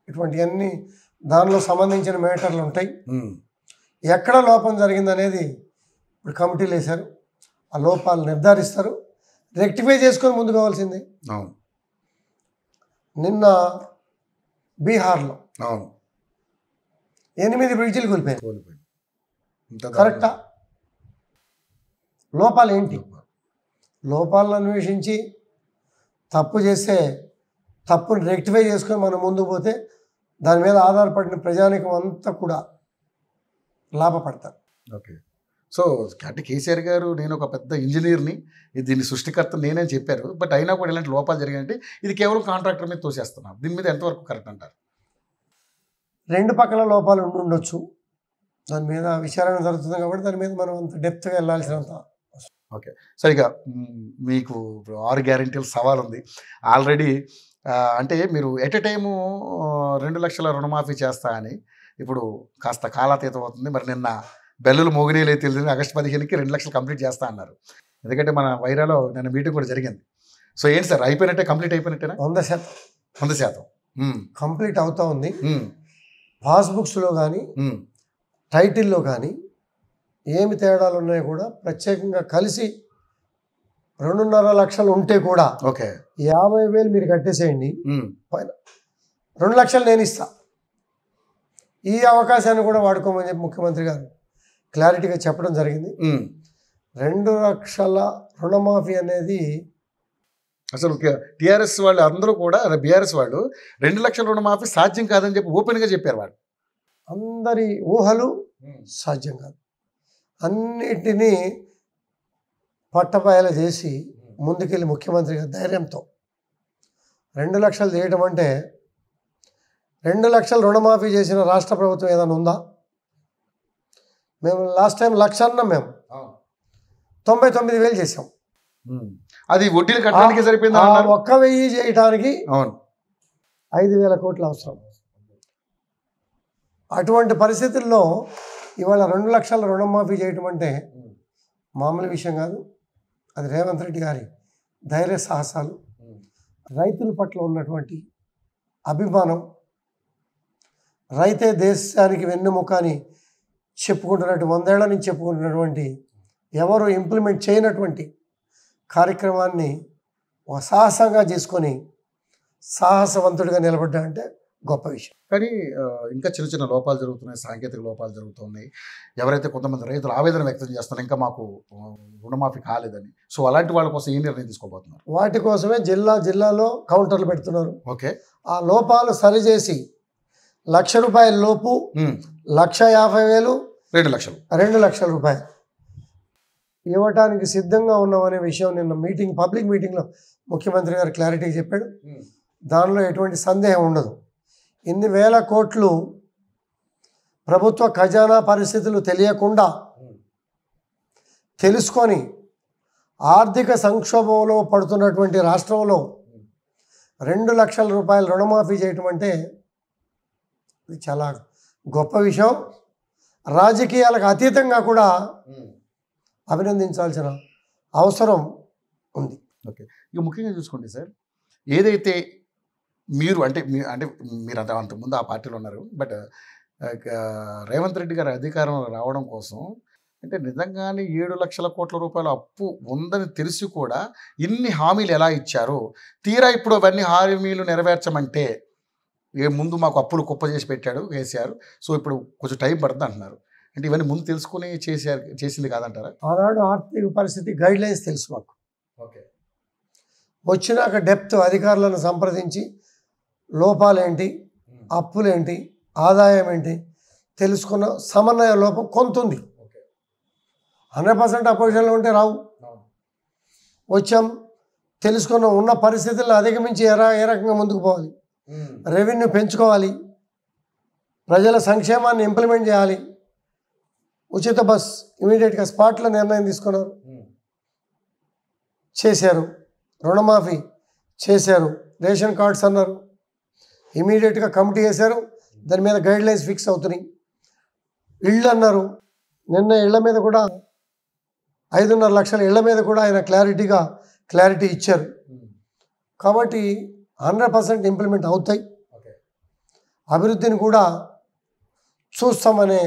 ఇటువంటివన్నీ దానిలో సంబంధించిన మేటర్లు ఉంటాయి. ఎక్కడ లోపం జరిగిందనేది ఇప్పుడు కమిటీలు వేశారు, ఆ లోపాలు నిర్ధారిస్తారు, రెక్టిఫై చేసుకొని ముందు కావాల్సిందే. నిన్న బీహార్లో 8 బ్రిడ్జిలు కూలిపోయాయి. కరెక్టా? లోపాలు ఏంటి? లోపాలను అన్వేషించి తప్పు చేస్తే తప్పుని రెక్టిఫై చేసుకొని మనం ముందుకు పోతే దాని మీద ఆధారపడిన ప్రజానికం అంతా కూడా లాభపడతారు. ఓకే, సో అంటే కేసీఆర్ గారు నేను ఒక పెద్ద ఇంజనీర్ని, దీన్ని సృష్టికర్త నేనే చెప్పారు. బట్ అయినా కూడా ఇలాంటి లోపాలు జరిగాయంటే ఇది కేవలం కాంట్రాక్టర్ మీద తోసేస్తున్నాం. దీని మీద ఎంతవరకు కరెక్ట్ అంటారు? 2 పక్కల లోపాలు ఉండొచ్చు. దాని మీద విచారణ జరుగుతుంది కాబట్టి దాని మీద మనం అంత డెప్త్గా వెళ్ళాల్సినంత. ఓకే, సరిగా మీకు 6 గ్యారెంటీల సవాల్ ఉంది ఆల్రెడీ. అంటే మీరు ఎట్ ఎ టైము 2 లక్షల రుణమాఫీ చేస్తా అని ఇప్పుడు కాస్త కాలాతీతం అవుతుంది. మరి నిన్న బెల్లులు మోగినీలే తెలియదు, ఆగస్టు 15కి 2 లక్షలు కంప్లీట్ చేస్తా అన్నారు. ఎందుకంటే మన వైరాలో నిన్న మీటింగ్ కూడా జరిగింది. సో ఏంటి సార్, అయిపోయినట్టే, కంప్లీట్ అయిపోయినట్టేనా? 100% కంప్లీట్ అవుతా ఉంది. పాస్బుక్స్లో కానీ, టైటిల్లో కానీ ఏమి తేడాలు ఉన్నాయో కూడా ప్రత్యేకంగా కలిసి 2.5 లక్షలు ఉంటే కూడా ఓకే 50,000 మీరు కట్టేసేయండి, పైన 2 లక్షలు నేను ఇస్తా, ఈ అవకాశాన్ని కూడా వాడుకోమని చెప్పి ముఖ్యమంత్రి గారు క్లారిటీగా చెప్పడం జరిగింది. 2 లక్షల రుణమాఫీ అనేది అసలు టీఆర్ఎస్ వాళ్ళు అందరూ కూడా బీఆర్ఎస్ వాళ్ళు 2 లక్షల రుణమాఫీ సాధ్యం కాదని చెప్పి ఓపెన్గా చెప్పారు. వాళ్ళు అందరి ఊహలు సాధ్యం కాదు, అన్నిటినీ పట్టబయలు చేసి ముందుకెళ్ళి ముఖ్యమంత్రి గారి ధైర్యంతో 2 లక్షలు చేయడం అంటే 2 లక్షలు రుణమాఫీ చేసిన రాష్ట్ర ప్రభుత్వం ఏదైనా ఉందా? మేము లాస్ట్ టైం 1,00,000 అన్నాం, మేము 99,000 చేసాం. అది వడ్డీలు కట్టడానికి సరిపోయింది. 1,000 చేయడానికి 5,000 కోట్లు అవసరం. అటువంటి పరిస్థితుల్లో ఇవాళ 2 లక్షల రుణమాఫీ చేయటం అంటే మామూలు విషయం కాదు. అది రేవంత్ రెడ్డి గారి ధైర్య సాహసాలు, రైతుల పట్ల ఉన్నటువంటి అభిమానం, రైతే దేశానికి వెన్నెముక అని చెప్పుకుంటున్నట్టు 100 ఏళ్ల నుంచి చెప్పుకుంటున్నటువంటి ఎవరు ఇంప్లిమెంట్ చేయనటువంటి కార్యక్రమాన్ని ఒక సాహసంగా చేసుకొని సాహసవంతుడిగా నిలబడ్డా అంటే గొప్ప విషయం. కానీ ఇంకా చిన్న చిన్న లోపాలు జరుగుతున్నాయి, సాంకేతిక లోపాలు జరుగుతున్నాయి. ఎవరైతే కొంతమంది రైతులు ఆవేదన వ్యక్తం చేస్తున్నారు ఇంకా మాకు రుణమాఫీ కాలేదని, సో అలాంటి వాళ్ళ కోసం ఏ నిర్ణయం తీసుకోబోతున్నారు? వాటి కోసమే జిల్లాలో కౌంటర్లు పెడుతున్నారు. ఓకే, ఆ లోపాలు సరిచేసి ₹1,00,000 లోపు 1,50,000 2 లక్షల రూపాయలు ఇవ్వటానికి సిద్ధంగా ఉన్నామనే విషయం నిన్న పబ్లిక్ మీటింగ్లో ముఖ్యమంత్రి గారు క్లారిటీగా చెప్పాడు. దానిలో ఎటువంటి సందేహం ఉండదు. ఇన్ని వేల కోట్లు ప్రభుత్వ ఖజానా పరిస్థితులు తెలియకుండా తెలుసుకొని ఆర్థిక సంక్షోభంలో పడుతున్నటువంటి రాష్ట్రంలో 2 లక్షల రూపాయలు రుణమాఫీ చేయటం అంటే ఇది చాలా గొప్ప విషయం. రాజకీయాలకు అతీతంగా కూడా అభినందించాల్సిన అవసరం ఉంది. ఓకే, ఇక ముఖ్యంగా చూసుకోండి సార్, ఏదైతే మీరు మీరు అంతకుముందు ఆ పార్టీలో ఉన్నారు, బట్ రేవంత్ రెడ్డి గారి అధికారం రావడం కోసం అంటే నిజంగానే 7 లక్షల కోట్ల రూపాయల అప్పు ఉందని తెలిసి కూడా ఇన్ని హామీలు ఎలా ఇచ్చారు? తీరా ఇప్పుడు అవన్నీ హామీలు నెరవేర్చమంటే ముందు మాకు అప్పులు కుప్ప చేసి పెట్టాడు కేసీఆర్, సో ఇప్పుడు కొంచెం టైం పడుతుంది అంటున్నారు. అంటే ఇవన్నీ ముందు తెలుసుకుని చేసింది కాదంటారా? ఆనాడు ఆర్థిక పరిస్థితి గైడ్ లైన్స్ తెలుసు మాకు. ఓకే, వచ్చినాక డెప్త్ అధికారులను సంప్రదించి లోపాలేంటి, అప్పులేంటి, ఆదాయం ఏంటి తెలుసుకున్న సమన్వయ లోపం కొంత ఉంది. 100% అపోజిషన్లో ఉంటే రావు. వచ్చాం, తెలుసుకున్న ఉన్న పరిస్థితులను అధిగమించి ఏ రకంగా ముందుకు పోవాలి, రెవెన్యూ పెంచుకోవాలి, ప్రజల సంక్షేమాన్ని ఇంప్లిమెంట్ చేయాలి. ఉచిత బస్ ఇమీడియట్గా స్పాట్లో నిర్ణయం తీసుకున్నారు, చేశారు. రుణమాఫీ చేశారు, రేషన్ కార్డ్స్ అన్నారు, ఇమీడియట్గా కమిటీ వేశారు, దాని మీద గైడ్ లైన్స్ ఫిక్స్ అవుతున్నాయి. ఇళ్ళు అన్నారు, నిన్న ఇళ్ల మీద కూడా 5.5 లక్షల ఇళ్ల మీద కూడా ఆయన క్లారిటీ ఇచ్చారు. కాబట్టి 100% ఇంప్లిమెంట్ అవుతాయి. అభివృద్ధిని కూడా చూస్తామనే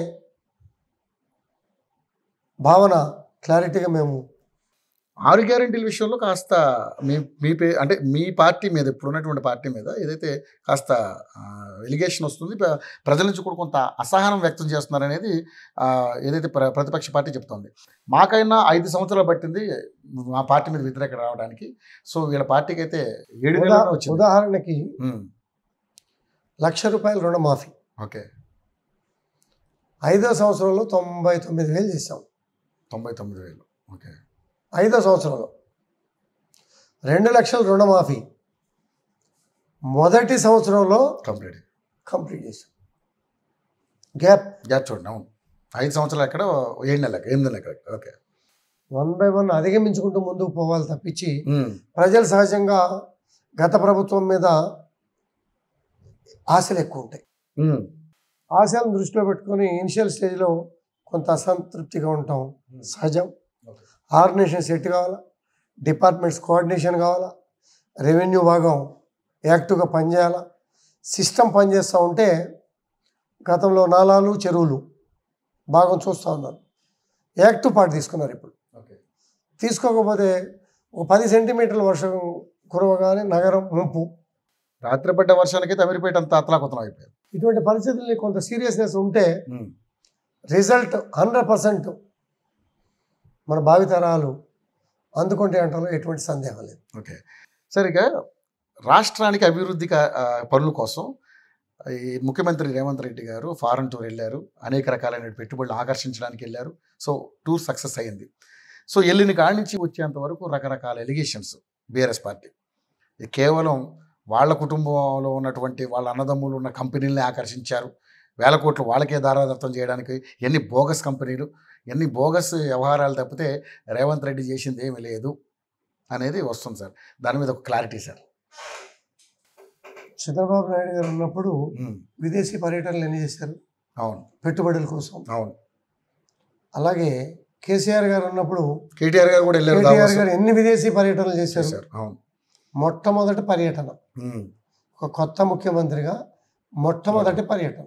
భావన క్లారిటీగా మేము 6 గ్యారెంటీల విషయంలో కాస్త మీ పార్టీ మీద, ఇప్పుడు ఉన్నటువంటి పార్టీ మీద ఏదైతే కాస్త ఎలిగేషన్ వస్తుంది, ప్రజల నుంచి కూడా కొంత అసహనం వ్యక్తం చేస్తున్నారు అనేది ఏదైతే ప్రతిపక్ష పార్టీ చెప్తోంది. మాకైనా 5 సంవత్సరాలు పట్టింది మా పార్టీ మీద వ్యతిరేకత రావడానికి, సో వీళ్ళ పార్టీకి అయితే 7 నెలలు వచ్చింది. ఉదాహరణకి ₹1,00,000 రుణమాఫీ, ఓకే, 5వ సంవత్సరంలో 99,000 చేసాం. 99,000, ఓకే, 5వ సంవత్సరంలో 2 లక్షల రుణమాఫీ మొదటి సంవత్సరంలో కంప్లీట్ చేసాం. గ్యాప్ చూడండి. అవును, 5 సంవత్సరాలు ఎక్కడ, 7 నెలలు ఎక్కడ. ఓకే, 1 by 1 అధిగమించుకుంటూ ముందుకు పోవాలి తప్పించి ప్రజలు సహజంగా గత ప్రభుత్వం మీద ఆశలు ఎక్కువ ఉంటాయి. ఆశలను దృష్టిలో పెట్టుకొని ఇనిషియల్ స్టేజ్లో కొంత అసంతృప్తిగా ఉంటాం, సహజం. ఆర్గనైజేషన్ సెట్ కావాలా, డిపార్ట్మెంట్స్ కోఆర్డినేషన్ కావాలా, రెవెన్యూ భాగం యాక్టివ్గా పనిచేయాలా, సిస్టమ్ పనిచేస్తూ ఉంటే గతంలో నాలాలు చెరువులు భాగం చూస్తూ ఉన్నారు. యాక్టివ్ పార్ట్ తీసుకున్నారు. ఇప్పుడు ఓకే. తీసుకోకపోతే ఒక 10 సెంటీమీటర్ల వర్షం కురవగానే నగరం ముంపు. రాత్రి పడ్డ వర్షానికైతే అమీర్పేట అంతా అతలాకుతలం అయిపోయింది. ఇటువంటి పరిస్థితుల్ని కొంత సీరియస్నెస్ ఉంటే రిజల్ట్ 100% మన భావితరాలు అందుకుంటే అంటాలో ఎటువంటి సందేహం లేదు. ఓకే. సరిగా రాష్ట్రానికి అభివృద్ధి పనుల కోసం ఈ ముఖ్యమంత్రి రేవంత్ రెడ్డి గారు ఫారెన్ టూర్ వెళ్ళారు. అనేక రకాలైన పెట్టుబడులు ఆకర్షించడానికి వెళ్ళారు. సో టూర్ సక్సెస్ అయింది. సో వెళ్ళిన కాడి నుంచి వచ్చేంత వరకు రకరకాల ఎలిగేషన్స్ బీఆర్ఎస్ పార్టీ ఇది కేవలం వాళ్ళ కుటుంబంలో ఉన్నటువంటి వాళ్ళ అన్నదమ్ములు ఉన్న కంపెనీలని ఆకర్షించారు. 1,000 కోట్లు వాళ్ళకే దారాదత్తం చేయడానికి ఎన్ని బోగస్ కంపెనీలు, ఎన్ని బోగస్ వ్యవహారాలు తప్పితే రేవంత్ రెడ్డి చేసింది ఏమీ లేదు అనేది వస్తుంది సార్. దాని మీద ఒక క్లారిటీ సార్. చంద్రబాబు నాయుడు గారు ఉన్నప్పుడు విదేశీ పర్యటనలు ఎన్ని చేశారు? అవును, పెట్టుబడుల కోసం. అవును. అలాగే కేసీఆర్ గారు ఉన్నప్పుడు కేటీఆర్ గారు కూడా వెళ్ళారు. కేటీఆర్ గారు ఎన్ని విదేశీ పర్యటనలు చేశారు? అవును. మొట్టమొదటి పర్యటన, ఒక కొత్త ముఖ్యమంత్రిగా మొట్టమొదటి పర్యటన.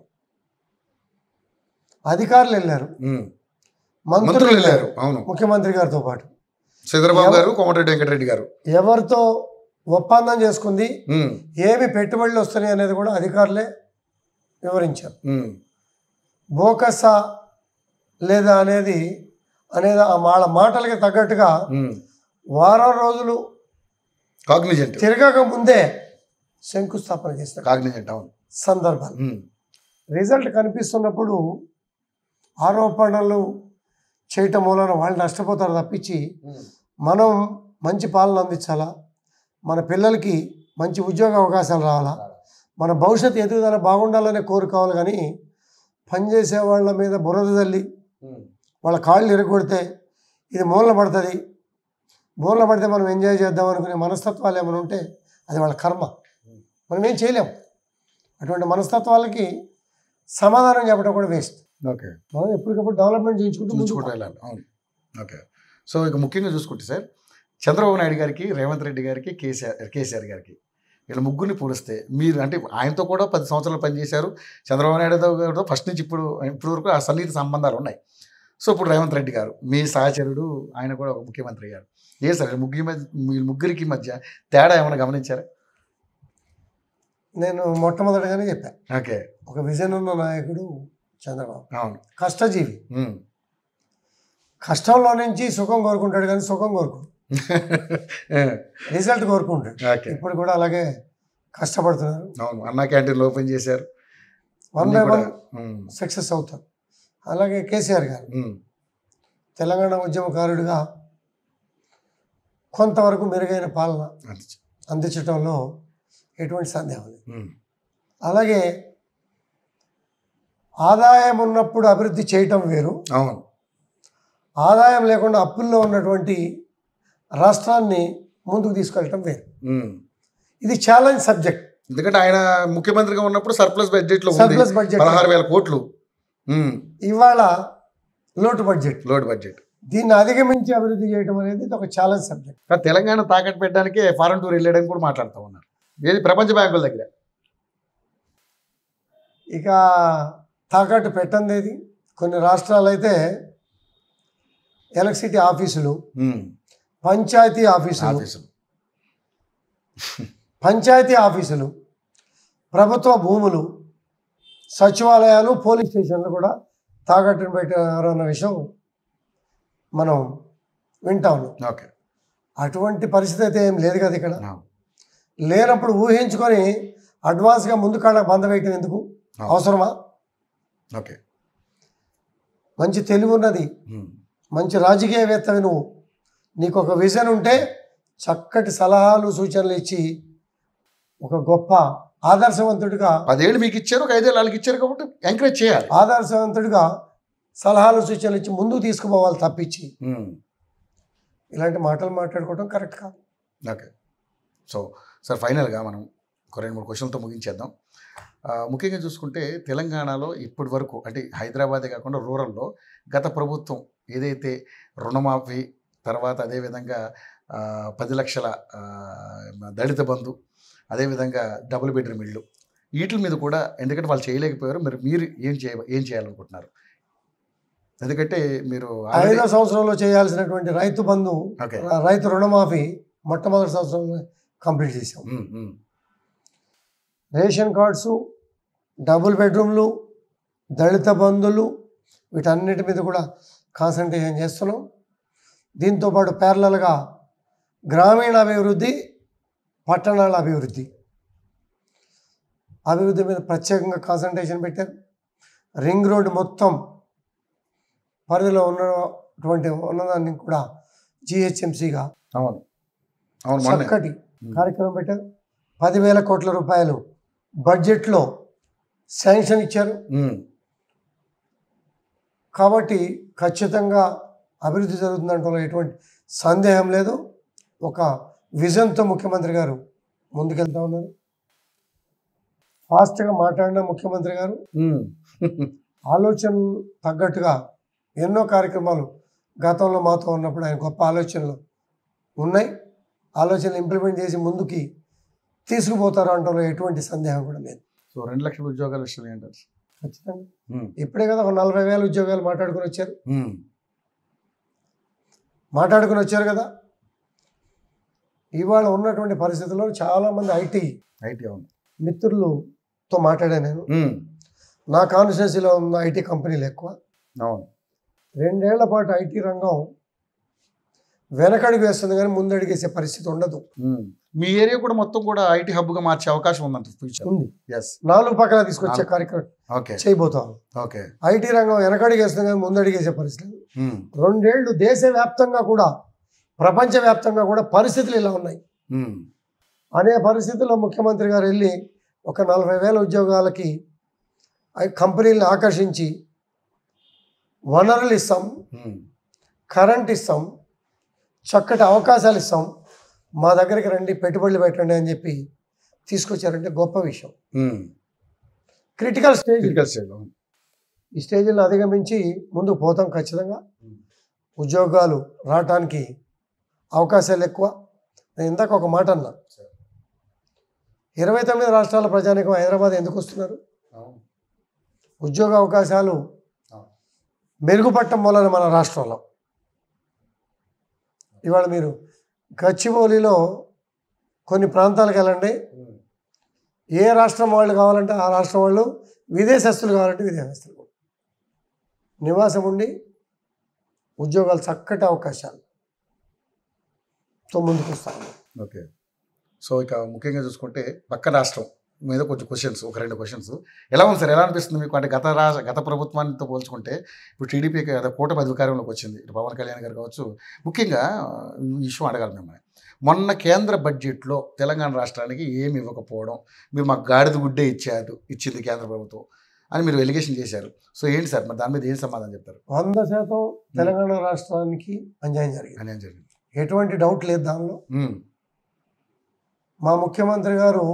అధికారులు వెళ్ళారు, మంత్రులు వెళ్ళారు, అవును, ముఖ్యమంత్రి గారితో పాటు. చంద్రబాబు గారు, కోమటిరెడ్డి వెంకటరెడ్డి గారు ఎవరితో ఒప్పందం చేసుకుంది, ఏమి పెట్టుబడులు వస్తున్నాయి అనేది కూడా అధికారులే వివరించారు. బోకసా లేదా అనేది వాళ్ళ మాటలకి తగ్గట్టుగా వారం రోజులు కాగ్నిజెంట్ తిరగక ముందే శంకుస్థాపన చేసిన కాగ్నిజెంట్ సందర్భాలు. రిజల్ట్ కనిపిస్తున్నప్పుడు ఆరోపణలు చేయటం మూలన వాళ్ళు నష్టపోతారు తప్పించి మనం మంచి పాలన అందించాలా, మన పిల్లలకి మంచి ఉద్యోగ అవకాశాలు రావాలా, మన భవిష్యత్తు ఎదుగుదల బాగుండాలనే కోరుకోవాలి. కానీ పనిచేసే వాళ్ళ మీద బురద తల్లి వాళ్ళ కాళ్ళు ఎరగొడితే ఇది మూలన పడుతుంది, మూలన పడితే మనం ఎంజాయ్ చేద్దాం అనుకునే మనస్తత్వాలు ఏమైనా ఉంటే అది వాళ్ళ కర్మ, మనం ఏం చేయలేము. అటువంటి మనస్తత్వాలకి సమాధానం చెప్పడం కూడా వేస్ట్. ఓకే. మనం ఎప్పటికప్పుడు డెవలప్మెంట్ చేయించుకుంటూ వెళ్ళాలి. అవును. ఓకే. సో ఇక ముఖ్యంగా చూసుకుంటే సార్, చంద్రబాబు నాయుడు గారికి, రేవంత్ రెడ్డి గారికి, కేసీఆర్ గారికి వీళ్ళ ముగ్గురిని పోలిస్తే మీరు అంటే ఆయనతో కూడా 10 సంవత్సరాలు పనిచేశారు. చంద్రబాబు నాయుడుతో కూడా ఫస్ట్ నుంచి ఇప్పుడు వరకు ఆ సన్నిహిత సంబంధాలు ఉన్నాయి. సో ఇప్పుడు రేవంత్ రెడ్డి గారు మీ సహచరుడు, ఆయన కూడా ఒక ముఖ్యమంత్రి అయ్యారు. ఏ సార్ ముగ్గురికి మధ్య తేడా ఏమైనా గమనించారా? నేను మొట్టమొదటిగానే చెప్పాను. ఓకే. ఒక విజన్ ఉన్న నాయకుడు చంద్రబాబు. అవును. కష్టజీవి, కష్టంలో నుంచి సుఖం కోరుకుంటాడు కానీ సుఖం కోరుకుంటాడు, రిజల్ట్ కోరుకుంటాడు. ఇప్పుడు కూడా అలాగే కష్టపడుతున్నారు. అవును. అన్నా క్యాంటీన్లు ఓపెన్ చేశారు, 1 by 1 సక్సెస్ అవుతారు. అలాగే కేసీఆర్ గారు తెలంగాణ ఉద్యమకారుడిగా కొంతవరకు మెరుగైన పాలన అందించడంలో ఎటువంటి సందేహం లేదు. అలాగే ఆదాయం ఉన్నప్పుడు అభివృద్ధి చేయటం వేరు, ఆదాయం లేకుండా అప్పుల్లో ఉన్నటువంటి రాష్ట్రాన్ని ముందుకు తీసుకెళ్ళటం వేరు. ఇది ఛాలెంజ్ సబ్జెక్ట్. ఎందుకంటే ఆయన ముఖ్యమంత్రిగా ఉన్నప్పుడు సర్ప్లస్ బడ్జెట్ 16,000 కోట్లు, ఇవాళ లోటు బడ్జెట్. దీన్ని అధిగమించి అభివృద్ధి చేయడం అనేది ఒక ఛాలెంజ్ సబ్జెక్ట్. తెలంగాణ తాకట్టు పెట్టడానికి ఫారెన్ టూర్ వెళ్ళడానికి కూడా మాట్లాడుతూ ఉన్నారు, ఏది ప్రపంచ బ్యాంకుల దగ్గర. ఇక తాకట్టు పెట్టందేది కొన్ని రాష్ట్రాలు అయితే ఎలక్ట్రిసిటీ ఆఫీసులు, పంచాయతీ ఆఫీసులు, ప్రభుత్వ భూములు, సచివాలయాలు, పోలీస్ స్టేషన్లు కూడా తాకట్టును పెట్టారు అన్న విషయం మనం వింటా ఉన్నాం. ఓకే. అటువంటి పరిస్థితి అయితే ఏం లేదు కదా ఇక్కడ. లేనప్పుడు ఊహించుకొని అడ్వాన్స్గా ముందు కాళ్ళ బంద వేయటం ఎందుకు అవసరమా? ఓకే. మంచి తెలివి ఉన్నది, మంచి రాజకీయవేత్తవి నువ్వు, నీకు ఒక విజన్ ఉంటే చక్కటి సలహాలు సూచనలు ఇచ్చి ఒక గొప్ప ఆదర్శవంతుడిగా 10 ఏళ్ళు మీకు ఇచ్చారు, ఒక 5 ఏళ్ళు వాళ్ళకి ఇచ్చారు కాబట్టి ఎంకరేజ్ చేయాలి. ఆదర్శవంతుడిగా సలహాలు సూచనలు ఇచ్చి ముందుకు తీసుకుపోవాలి తప్పించి ఇలాంటి మాటలు మాట్లాడుకోవడం కరెక్ట్ కాదు. ఓకే. సో సార్ ఫైనల్గా మనం ఒక 2-3 క్వశ్చన్లతో ముగించేద్దాం. ముఖ్యంగా చూసుకుంటే తెలంగాణలో ఇప్పటి వరకు అంటే హైదరాబాదే కాకుండా రూరల్లో గత ప్రభుత్వం ఏదైతే రుణమాఫీ తర్వాత అదేవిధంగా 10 లక్షల దళిత బంధు, అదేవిధంగా డబుల్ బెడ్రూమ్ ఇళ్ళు, వీటి మీద కూడా ఎందుకంటే వాళ్ళు చేయలేకపోయారు, మీరు ఏం చేయాలనుకుంటున్నారు? ఎందుకంటే మీరు 5వ సంవత్సరంలో చేయాల్సినటువంటి రైతు బంధు, ఓకే. రైతు రుణమాఫీ మొట్టమొదటి సంవత్సరంలో కంప్లీట్ చేసాం. రేషన్ కార్డ్స్, డబుల్ బెడ్రూమ్లు, దళిత బంధులు, వీటన్నిటి మీద కూడా కాన్సన్ట్రేషన్ చేస్తున్నాం. దీంతోపాటు ప్యారలల్గా గ్రామీణ అభివృద్ధి, పట్టణాల అభివృద్ధి మీద ప్రత్యేకంగా కాన్సన్ట్రేషన్ పెట్టారు. రింగ్ రోడ్డు మొత్తం పరిధిలో ఉన్నదాన్ని కూడా జిహెచ్ఎంసీగా అవును అవును మొన్నే. చక్కటి కార్యక్రమం పెట్టారు. 10,000 కోట్ల రూపాయలు బడ్జెట్లో శాంక్షన్ ఇచ్చారు. కాబట్టి ఖచ్చితంగా అభివృద్ధి జరుగుతుందంటే ఎటువంటి సందేహం లేదు. ఒక విజన్తో ముఖ్యమంత్రి గారు ముందుకెళ్తా ఉన్నారు. ఫాస్ట్గా మాట్లాడిన ముఖ్యమంత్రి గారు ఆలోచనలు తగ్గట్టుగా ఎన్నో కార్యక్రమాలు గతంలో మాతో ఉన్నప్పుడు ఆయన గొప్ప ఆలోచనలు ఉన్నాయి. ఆలోచనలు ఇంప్లిమెంట్ చేసి ముందుకి తీసుకుపోతారు అంటలో ఎటువంటి సందేహం కూడా లేదు. సో 2 లక్షల ఉద్యోగాల విషయం ఏంటారు? ఖచ్చితంగా ఇప్పుడే కదా ఒక 40,000 ఉద్యోగాలు మాట్లాడుకుని వచ్చారు కదా. ఇవాళ ఉన్నటువంటి పరిస్థితుల్లో చాలామంది ఐటీ అవును మిత్రులతో మాట్లాడాను నేను. నా కాన్స్టిట్యున్సీలో ఉన్న ఐటీ కంపెనీలు ఎక్కువ. అవును 2 ఏళ్ల పాటు ఐటీ రంగం వెనకడుగు వేస్తుంది కానీ ముందడుగేసే పరిస్థితి ఉండదు. మీ ఏరియా కూడా మొత్తం కూడా ఐటీ హబ్గా మార్చే అవకాశం ఉందంట ఫ్యూచర్ ఉంది. ఎస్ 4 పక్కన తీసుకొచ్చే కార్యక్రమం ఓకే చేయబోతాం. ఓకే ఐటీ రంగం వెనకడుగు వేస్తుంది కానీ ముందడుగేసే పరిస్థితి. 2 ఏళ్ళు దేశవ్యాప్తంగా కూడా ప్రపంచవ్యాప్తంగా కూడా పరిస్థితులు ఇలా ఉన్నాయి. అనే పరిస్థితుల్లో ముఖ్యమంత్రి గారు వెళ్ళి ఒక 40,000 ఉద్యోగాలకి కంపెనీలను ఆకర్షించి వనరులు ఇస్తాం, కరెంట్ ఇస్తాం, చక్కటి అవకాశాలు ఇస్తాం, మా దగ్గరికి రండి, పెట్టుబడులు పెట్టండి అని చెప్పి తీసుకొచ్చారంటే గొప్ప విషయం. Critical stage. ఈ స్టేజ్లో అధిగమించి ముందుకు పోతాం ఖచ్చితంగా. ఉద్యోగాలు రావటానికి అవకాశాలు ఎక్కువ. నేను ఇందాక ఒక మాట అన్నా, 29 రాష్ట్రాల ప్రజానీకం హైదరాబాద్ ఎందుకు వస్తున్నారు? ఉద్యోగ అవకాశాలు మెరుగుపడటం వలన మన రాష్ట్రంలో. ఇవాళ మీరు గచ్చిబౌలిలో కొన్ని ప్రాంతాలకు వెళ్ళండి, ఏ రాష్ట్రం వాళ్ళు కావాలంటే ఆ రాష్ట్రం వాళ్ళు, విదేశస్తులు కావాలంటే విదేశస్తులు, నివాసం ఉండి ఉద్యోగాలు చక్కటి అవకాశాలతో ముందుకు వస్తాను. ఓకే. సో ఇక ముఖ్యంగా చూసుకుంటే పక్క రాష్ట్రం మీద కొంచెం క్వశ్చన్స్, ఒక 2 క్వశ్చన్స్. ఎలా ఉంది సార్, ఎలా అనిపిస్తుంది మీకు? అంటే గత ప్రభుత్వానితో పోల్చుకుంటే ఇప్పుడు టీడీపీకి కూటమి అధికారంలోకి వచ్చింది, ఇటు పవన్ కళ్యాణ్ గారు కావచ్చు. ముఖ్యంగా ఈ విషయం అడగాలి మిమ్మల్ని. మొన్న కేంద్ర బడ్జెట్లో తెలంగాణ రాష్ట్రానికి ఏమి ఇవ్వకపోవడం, మీరు మాకు గాడిద గుడ్డే ఇచ్చింది కేంద్ర ప్రభుత్వం అని మీరు ఎలిగేషన్ చేశారు. సో ఏంటి సార్, మరి దాని మీద ఏం సమాధానం చెప్తారు? 100% తెలంగాణ రాష్ట్రానికి అన్యాయం జరిగింది, ఎటువంటి డౌట్ లేదు దానిలో. మా ముఖ్యమంత్రి గారు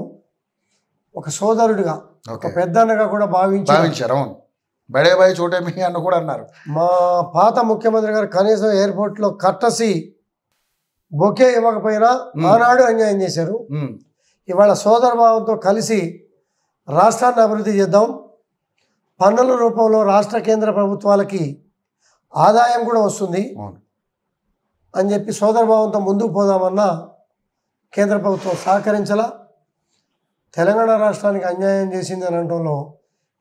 ఒక సోదరుడిగా, ఒక పెద్దన్నగా కూడా భావించారు. అవును, బడేబాయి చోటేమి అన్న కూడా అన్నారు. మా పాత ముఖ్యమంత్రి గారు కనీసం ఎయిర్పోర్ట్లో కట్టసి బొకే ఇవ్వకపోయినా ఆనాడు అన్యాయం చేశారు. ఇవాళ సోదరభావంతో కలిసి రాష్ట్రాన్ని అభివృద్ధి చేద్దాం, పన్నుల రూపంలో రాష్ట్ర కేంద్ర ప్రభుత్వాలకి ఆదాయం కూడా వస్తుంది అని చెప్పి సోదరభావంతో ముందుకు పోదామన్నా కేంద్ర ప్రభుత్వం సహకరించాలా. తెలంగాణ రాష్ట్రానికి అన్యాయం చేసింది అని అనడంలో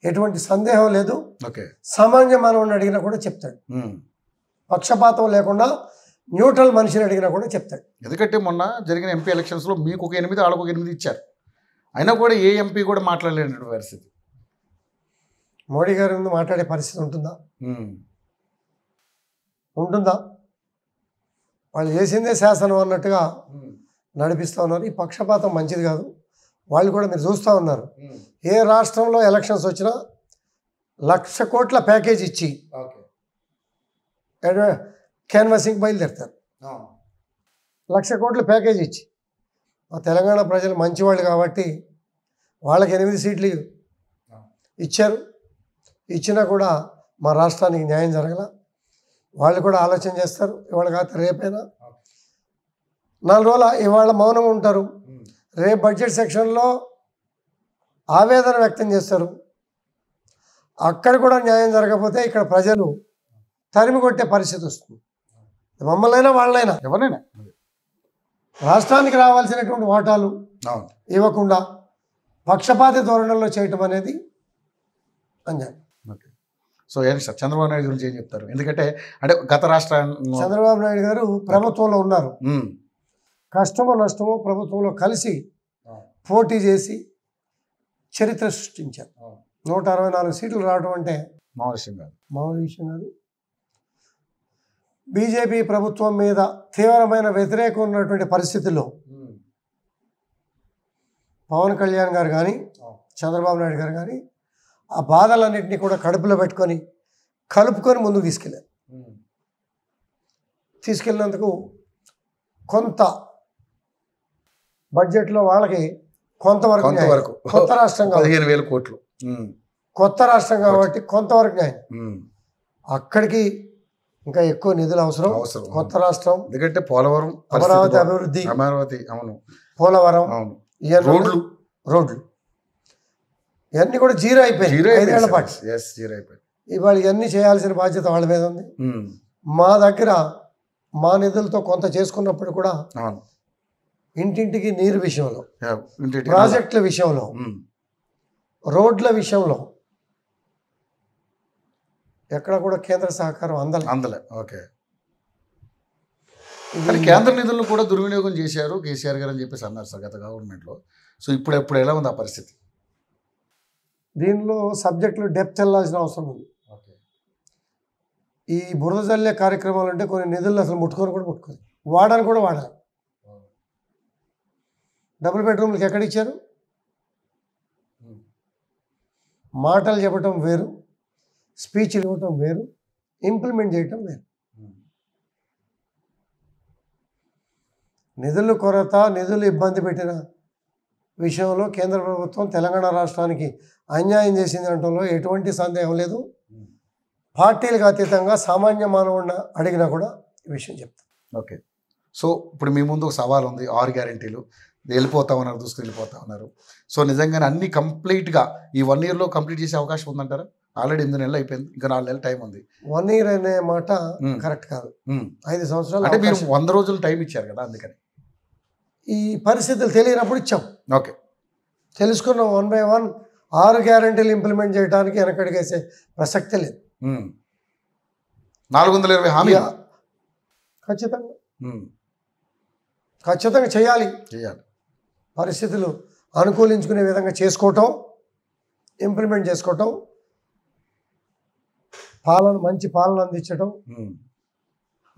ఎటువంటి సందేహం లేదు. సామాన్య మానవుని అడిగినా కూడా చెప్తాడు, పక్షపాతం లేకుండా న్యూట్రల్ మనిషిని అడిగినా కూడా చెప్తాడు. ఎందుకంటే మొన్న జరిగిన ఎంపీ ఎలక్షన్స్లో మీకు ఒక 8, వాళ్ళకు ఒక 8 ఇచ్చారు, అయినా కూడా ఏ ఎంపీ కూడా మాట్లాడలేనటువంటి పరిస్థితి. మోడీ గారి ముందు మాట్లాడే పరిస్థితి ఉంటుందా? వాళ్ళు చేసిందే శాసనం అన్నట్టుగా నడిపిస్తూ ఉన్నారు. ఈ పక్షపాతం మంచిది కాదు. వాళ్ళు కూడా మీరు చూస్తూ ఉన్నారు, ఏ రాష్ట్రంలో ఎలక్షన్స్ వచ్చినా 1,00,000 కోట్ల ప్యాకేజ్ ఇచ్చి క్యాన్వాసింగ్ బయలుదేరుతారు. 1,00,000 కోట్ల ప్యాకేజ్ ఇచ్చి. మా తెలంగాణ ప్రజలు మంచివాళ్ళు కాబట్టి వాళ్ళకి 8 సీట్లు ఇచ్చారు. ఇచ్చినా కూడా మా రాష్ట్రానికి న్యాయం జరగల. వాళ్ళు కూడా ఆలోచన చేస్తారు, ఇవాళ కాకపోతే రేపైనా. 4 రోజులు ఇవాళ మౌనంగా ఉంటారు, రేపు బడ్జెట్ సెక్షన్లో ఆవేదన వ్యక్తం చేస్తారు. అక్కడ కూడా న్యాయం జరగకపోతే ఇక్కడ ప్రజలు తరిమి కొట్టే పరిస్థితి వస్తుంది. మమ్మల్నైనా వాళ్ళైనా ఎవరైనా రాష్ట్రానికి రావాల్సినటువంటి వాటాలు అవును. ఇవ్వకుండా పక్షపాత ధోరణిలో చేయటం అనేది అన్యాయం. ఓకే. సో ఏంటి సార్ చంద్రబాబు నాయుడు గురించి ఏం చెప్తారు? ఎందుకంటే అంటే గత రాష్ట్ర చంద్రబాబు నాయుడు గారు ప్రభుత్వంలో ఉన్నారు, ఉమ్, కష్టమో నష్టమో ప్రభుత్వంలో కలిసి పోటీ చేసి చరిత్ర సృష్టించారు. 164 సీట్లు రావడం అంటే మామూలు విషయం కాదు. మామూలు విషయం కాదు. బీజేపీ ప్రభుత్వం మీద తీవ్రమైన వ్యతిరేకం ఉన్నటువంటి పరిస్థితుల్లో పవన్ కళ్యాణ్ గారు కానీ చంద్రబాబు నాయుడు గారు కానీ ఆ బాధలన్నింటినీ కూడా కడుపులో పెట్టుకొని కలుపుకొని ముందుకు తీసుకెళ్ళినందుకు కొంత బడ్జెట్లో వాళ్ళకి కొంతవరకు కొత్త రాష్ట్రం 15,000 కోట్లు కొత్త రాష్ట్రం కాబట్టి కొంతవరకు న్యాయం. అక్కడికి ఇంకా ఎక్కువ నిధులు అవసరం. కొత్త రాష్ట్రం ఎందుకంటే పోలవరం అమరావతి అభివృద్ధి, అమరావతి అవును, పోలవరం రోడ్లు ఇవన్నీ కూడా జీరో అయిపోయాయి. 5 ఏళ్ల పాటు ఇవాళ ఇవన్నీ చేయాల్సిన బాధ్యత వాళ్ళ మీద ఉంది. మా దగ్గర మా నిధులతో కొంత చేసుకున్నప్పుడు కూడా ఇంటింటికి నీరు విషయంలో, ప్రాజెక్టుల విషయంలో, రోడ్ల విషయంలో ఎక్కడ కూడా కేంద్ర సహకారం అందలే. ఓకే. కానీ కేంద్ర నిధులను కూడా దుర్వినియోగం చేశారు కేసీఆర్ గారు అని చెప్పేసి అన్నారు సార్ గత గవర్నమెంట్లో. సో ఇప్పుడు ఎలా ఉంది ఆ పరిస్థితి? దీనిలో సబ్జెక్టులు డెప్త్ వెళ్ళాల్సిన అవసరం ఉంది. ఈ బురద జల్లే కార్యక్రమాలు అంటే కొన్ని నిధులను అసలు ముట్టుకోవాలి, వాడాలి. డబుల్ బెడ్రూమ్లకి ఎక్కడ ఇచ్చారు? మాటలు చెప్పటం వేరు, స్పీచ్లు ఇవ్వటం వేరు, ఇంప్లిమెంట్ చేయటం వేరు. నిధుల కొరత, నిధులు ఇబ్బంది పెట్టిన విషయంలో కేంద్ర ప్రభుత్వం తెలంగాణ రాష్ట్రానికి అన్యాయం చేసింది అనడంలో ఎటువంటి సందేహం లేదు. పార్టీలకు అతీతంగా సామాన్య మానవుడిని అడిగినా కూడా ఈ విషయం చెప్తాను. ఓకే. సో ఇప్పుడు మీ ముందు ఒక సవాల్ ఉంది. 6 గ్యారెంటీలు వెళ్ళిపోతా ఉన్నారు, దూసుకెళ్ళిపోతా ఉన్నారు. సో నిజంగానే అన్ని కంప్లీట్గా ఈ 1 yearలో కంప్లీట్ చేసే అవకాశం ఉందంటారా? ఆల్రెడీ 8 నెలలు అయిపోయింది, ఇంకా 4 నెలలు టైం ఉంది. 1 year అనే మాట కరెక్ట్ కాదు. 5 సంవత్సరాలు అంటే మీరు 100 రోజులు టైం ఇచ్చారు కదా, అందుకని ఈ పరిస్థితులు తెలియనప్పుడు ఇచ్చాం. ఓకే. తెలుసుకున్నాం 1 by 1 6 గ్యారెంటీలు ఇంప్లిమెంట్ చేయడానికి వెనకడిగేసే ప్రసక్తే లేదు. 420 హామీ ఖచ్చితంగా చేయాలి. పరిస్థితులు అనుకూలించుకునే విధంగా చేసుకోవటం, ఇంప్లిమెంట్ చేసుకోవటం, మంచి పాలన అందించడం,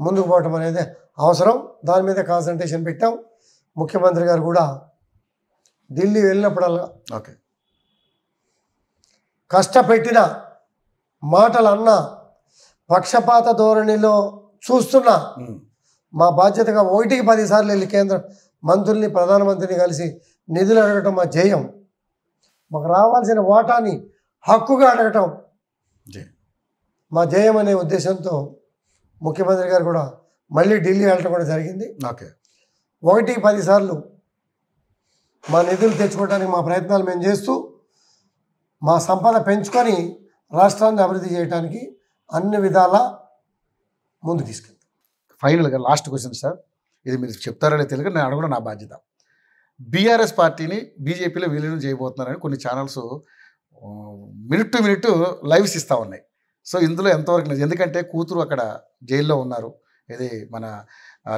ముందుకు పోవటం అనేది అవసరం. దాని మీద కాన్సన్ట్రేషన్ పెట్టాం. ముఖ్యమంత్రి గారు కూడా ఢిల్లీ వెళ్ళినప్పుడల్లా ఓకే కష్టపెట్టిన మాటలు అన్నా, పక్షపాత ధోరణిలో చూస్తున్నా మా బాధ్యతగా 1కి 10 సార్లు వెళ్ళి కేంద్ర మంత్రుల్ని, ప్రధానమంత్రిని కలిసి నిధులు అడగటం మా ధ్యేయం. మాకు రావాల్సిన వాటాని హక్కుగా అడగటం మా ధ్యేయం అనే ఉద్దేశంతో ముఖ్యమంత్రి గారు కూడా మళ్ళీ ఢిల్లీ వెళ్ళటం కూడా జరిగింది. ఓకే. 1కి 10 సార్లు మా నిధులు తెచ్చుకోవడానికి మా ప్రయత్నాలు మేము చేస్తూ మా సంపద పెంచుకొని రాష్ట్రాన్ని అభివృద్ధి చేయడానికి అన్ని విధాలా ముందుకు తీసుకెళ్తాం. ఫైనల్గా లాస్ట్ క్వశ్చన్ సార్, ఇది మీరు చెప్తారనే తెలియక నేను అడగడం నా బాధ్యత. బీఆర్ఎస్ పార్టీని బీజేపీలో విలీనం చేయబోతున్నారని కొన్ని channels minute to minute lives ఇస్తూ ఉన్నాయి. సో ఇందులో ఎంతవరకు నిజం? ఎందుకంటే కూతురు అక్కడ జైల్లో ఉన్నారు, ఇది మన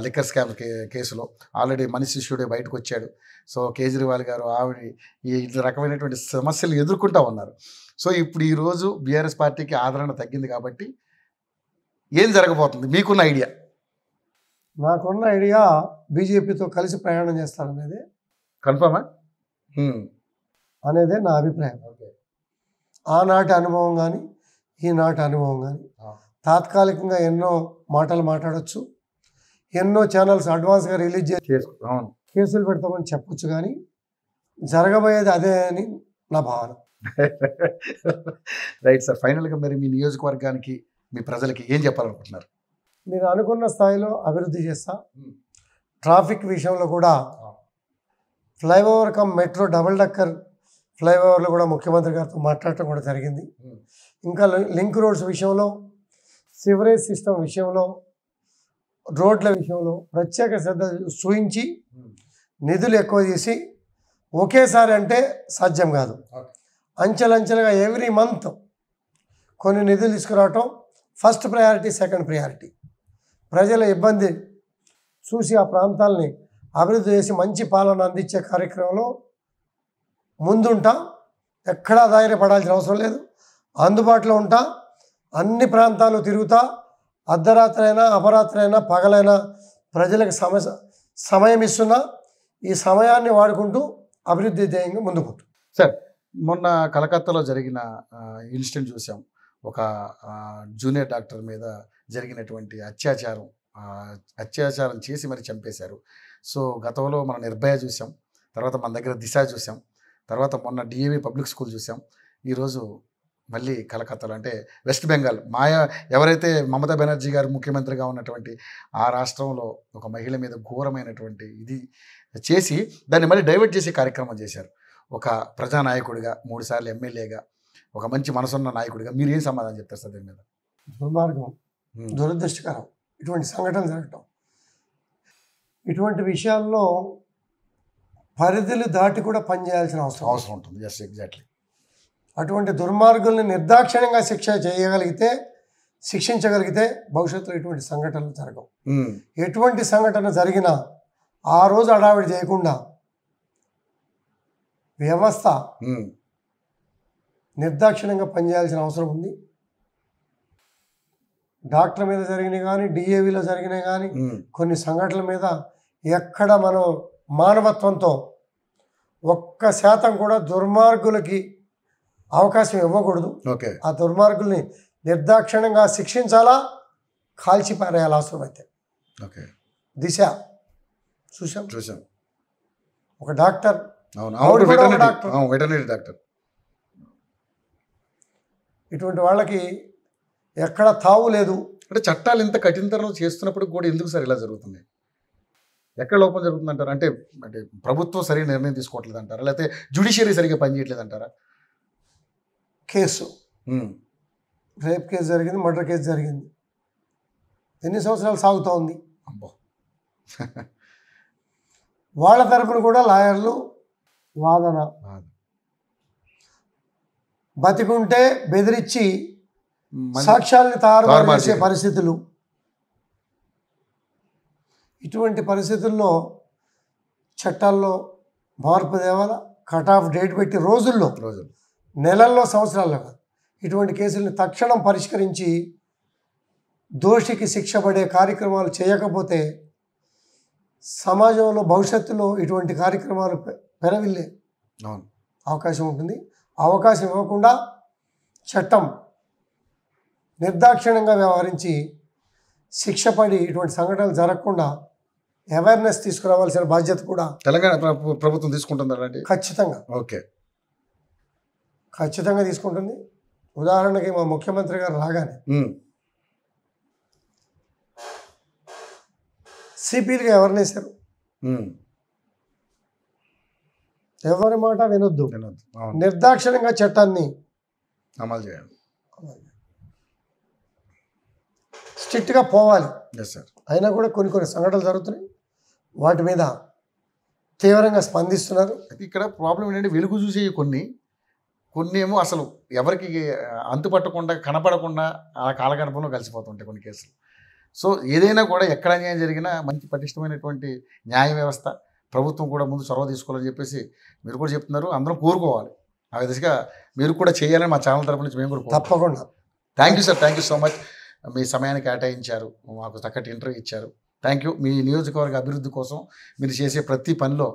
లిక్కర్ స్కామ్ కేసులో ఆల్రెడీ మనీష్ సిసోడియా బయటకు వచ్చాడు. సో కేజ్రీవాల్ గారు ఆవిడ ఈ రకమైనటువంటి సమస్యలు ఎదుర్కొంటూ ఉన్నారు. సో ఇప్పుడు ఈరోజు బీఆర్ఎస్ పార్టీకి ఆదరణ తగ్గింది కాబట్టి ఏం జరగబోతుంది? మీకున్న ఐడియా? నాకున్న ఐడియా బీజేపీతో కలిసి ప్రయాణం చేస్తారనేది కన్ఫర్మా అనేదే నా అభిప్రాయం. ఆనాటి అనుభవం కానీ ఈనాటి అనుభవం కానీ తాత్కాలికంగా ఎన్నో మాటలు మాట్లాడచ్చు, ఎన్నో ఛానల్స్ అడ్వాన్స్గా రిలీజ్ చేసి కేసులు పెడతామని చెప్పొచ్చు, కానీ జరగబోయేది అదే అని నా భావన. Right sir. ఫైనల్గా మరి మీ నియోజకవర్గానికి, మీ ప్రజలకి ఏం చెప్పాలనుకుంటున్నారు? మీరు అనుకున్న స్థాయిలో అభివృద్ధి చేస్తా. ట్రాఫిక్ విషయంలో కూడా flyover come metro double decker ఫ్లైఓవర్లో కూడా ముఖ్యమంత్రి గారితో మాట్లాడటం కూడా జరిగింది. ఇంకా లింక్ రోడ్స్ విషయంలో సివరేజ్ సిస్టమ్ విషయంలో, రోడ్ల విషయంలో ప్రత్యేక శ్రద్ధ చూయించి నిధులు ఎక్కువ చేసి ఒకేసారి అంటే సాధ్యం కాదు. అంచెలంచెలుగా ఎవ్రీ మంత్ కొన్ని నిధులు తీసుకురావటం ఫస్ట్ ప్రయారిటీ, సెకండ్ ప్రయారిటీ. ప్రజల ఇబ్బంది చూసి ఆ ప్రాంతాలని అభివృద్ధి చేసి మంచి పాలన అందించే కార్యక్రమంలో ముందుంటా. ఎక్కడా ధైర్యపడాల్సిన అవసరం లేదు. అందుబాటులో ఉంటా. అన్ని ప్రాంతాలు తిరుగుతా. అర్ధరాత్రి అయినా అపరాత్రి అయినా పగలైనా ప్రజలకు సమయం ఇస్తున్నా. ఈ సమయాన్ని వాడుకుంటూ అభివృద్ధి ధ్యేయంగా ముందుకుంటాం. సార్, మొన్న కలకత్తాలో జరిగిన ఇన్సిడెంట్ చూసాం. ఒక జూనియర్ డాక్టర్ మీద జరిగినటువంటి అత్యాచారం చేసి మరి చంపేశారు. సో గతంలో మనం నిర్భయ చూసాం, తర్వాత మన దగ్గర దిశ చూసాం, తర్వాత మొన్న డిఏవి పబ్లిక్ స్కూల్ చూసాం. ఈరోజు మళ్ళీ కలకత్తాలో, అంటే వెస్ట్ బెంగాల్ ఎవరైతే మమతా బెనర్జీ గారు ముఖ్యమంత్రిగా ఉన్నటువంటి ఆ రాష్ట్రంలో ఒక మహిళ మీద ఘోరమైనటువంటి ఇది చేసి దాన్ని మళ్ళీ డైవర్ట్ చేసే కార్యక్రమం చేశారు. ఒక ప్రజానాయకుడిగా, 3 సార్లు ఎమ్మెల్యేగా, ఒక మంచి మనసున్న నాయకుడిగా మీరు ఏం సమాధానం చెప్తారు సార్ దీని మీద? దుర్మార్గం, దురదృష్టకరం ఇటువంటి సంఘటనలు జరగటం. ఇటువంటి విషయాల్లో పరిధులు దాటి కూడా పనిచేయాల్సిన అవసరం ఉంటుంది. Yes, exactly. అటువంటి దుర్మార్గుల్ని నిర్దాక్షిణ్యంగా శిక్షించగలిగితే భవిష్యత్తులో ఇటువంటి సంఘటనలు జరగవు. ఎటువంటి సంఘటన జరిగినా ఆ రోజు హడావిడి చేయకుండా వ్యవస్థ నిర్దాక్షిణ్యంగా పనిచేయాల్సిన అవసరం ఉంది. డాక్టర్ మీద జరిగినాయి కానీ, డిఏవిలో జరిగినాయి కానీ, కొన్ని సంఘటనల మీద ఎక్కడ మనం మానవత్వంతో 1% కూడా దుర్మార్గులకి అవకాశం ఇవ్వకూడదు. ఆ దుర్మార్గుల్ని నిర్దాక్షిణ్యంగా శిక్షించాలా, కాల్చి పారేయాలి అవసరమైతే. దిశ చూసాం. ఒక డాక్టర్, వెటర్నరీ డాక్టర్. ఇటువంటి వాళ్ళకి ఎక్కడ తావు లేదు. అంటే చట్టాలు ఇంత కఠినతరం చేస్తున్నప్పుడు కూడా ఎందుకు సార్ ఇలా జరుగుతుంది? ఎక్కడ లోపం జరుగుతుందంటారా? అంటే ప్రభుత్వం సరైన నిర్ణయం తీసుకోవట్లేదు అంటారా, లేకపోతే జ్యుడిషియరీ సరిగ్గా పనిచేయట్లేదు అంటారా? కేసు, రేప్ కేసు జరిగింది, మర్డర్ కేసు జరిగింది, ఎన్ని సంవత్సరాలు సాగుతూ ఉంది. అబ్బో. వాళ్ళ తరపున కూడా లాయర్లు వాదన, బతికుంటే బెదిరించి సాక్ష్యాలని తారుమారు చేసే పరిస్థితులు. ఇటువంటి పరిస్థితుల్లో చట్టాల్లో మార్పు తేవాల. కట్ ఆఫ్ డేట్ పెట్టి రోజుల్లో, నెలల్లో, సంవత్సరాల్లో కాదు. ఇటువంటి కేసుల్ని తక్షణం పరిష్కరించి దోషికి శిక్ష పడే కార్యక్రమాలు చేయకపోతే సమాజంలో భవిష్యత్తులో ఇటువంటి కార్యక్రమాలు పెరవిల్లే అవకాశం ఉంటుంది. అవకాశం ఇవ్వకుండా చట్టం నిర్దాక్షిణ్యంగా వ్యవహరించి శిక్ష పడి ఇటువంటి సంఘటనలు జరగకుండా అవేర్నెస్ తీసుకురావాల్సిన బాధ్యత కూడా తెలంగాణ ప్రభుత్వం తీసుకుంటుంది. ఖచ్చితంగా తీసుకుంటుంది. ఉదాహరణకి మా ముఖ్యమంత్రి గారు రాగానే సిపిలుగా ఎవరిని వేశారు? ఎవరి మాట వినొద్దు, నిర్దాక్షిణ్యంగా చట్టాన్ని అమలు చేయాలి, స్ట్రిక్ట్గా పోవాలి. అయినా కూడా కొన్ని సంఘటనలు జరుగుతున్నాయి. వాటి మీద తీవ్రంగా స్పందిస్తున్నారు. ఇక్కడ ప్రాబ్లం ఏంటంటే వెలుగు చూసే కొన్ని ఏమో అసలు ఎవరికి అంతుపట్టకుండా, కనపడకుండా ఆ కాలగర్భంలో కలిసిపోతుంటాయి కొన్ని కేసులు. సో ఏదైనా కూడా ఎక్కడ అన్యాయం జరిగినా మంచి పటిష్టమైనటువంటి న్యాయ వ్యవస్థ, ప్రభుత్వం కూడా ముందు చొరవ తీసుకోవాలని చెప్పేసి మీరు కూడా చెప్తున్నారు. అందరం కోరుకోవాలి. ఆ విధంగా మీరు కూడా చేయాలని మా ఛానల్ తరపు నుంచి మేము కూడా తప్పకుండా. Thank you sir, thank you so much. మీ సమయాన్ని కేటాయించారు, మాకు చక్కటి ఇంటర్వ్యూ ఇచ్చారు. Thank you. మీ నియోజకవర్గ అభివృద్ధి కోసం మీరు చేసే ప్రతి పనిలో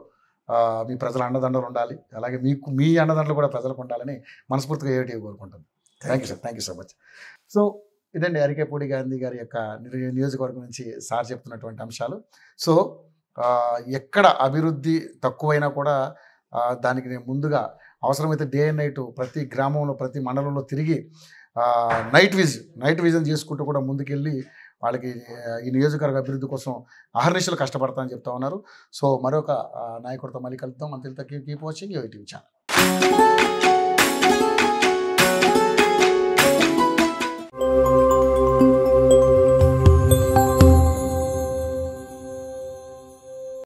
మీ ప్రజల అండదండలు ఉండాలి, అలాగే మీ అండదండలు కూడా ప్రజలకు ఉండాలని మనస్ఫూర్తిగా ఏటీవీ కోరుకుంటాను. Thank you sir, thank you so much. So ఇదండి అరికేపూడి గాంధీ గారి యొక్క నియోజకవర్గం నుంచి సార్ చెప్తున్నటువంటి అంశాలు. సో ఎక్కడ అభివృద్ధి తక్కువైనా కూడా దానికి నేను ముందుగా అవసరమైతే డే అండ్ నైట్ ప్రతి గ్రామంలో, ప్రతి మండలంలో తిరిగి నైట్ విజన్ చేసుకుంటూ కూడా ముందుకెళ్ళి వాళ్ళకి ఈ నియోజకవర్గ అభివృద్ధి కోసం అహర్నిశలు కష్టపడతామని చెప్తా ఉన్నారు. సో మరొక నాయకుడితో మళ్ళీ కలుద్దాం. అంతటితో కీప్ వాచింగ్ యూటీవీ ఛానల్.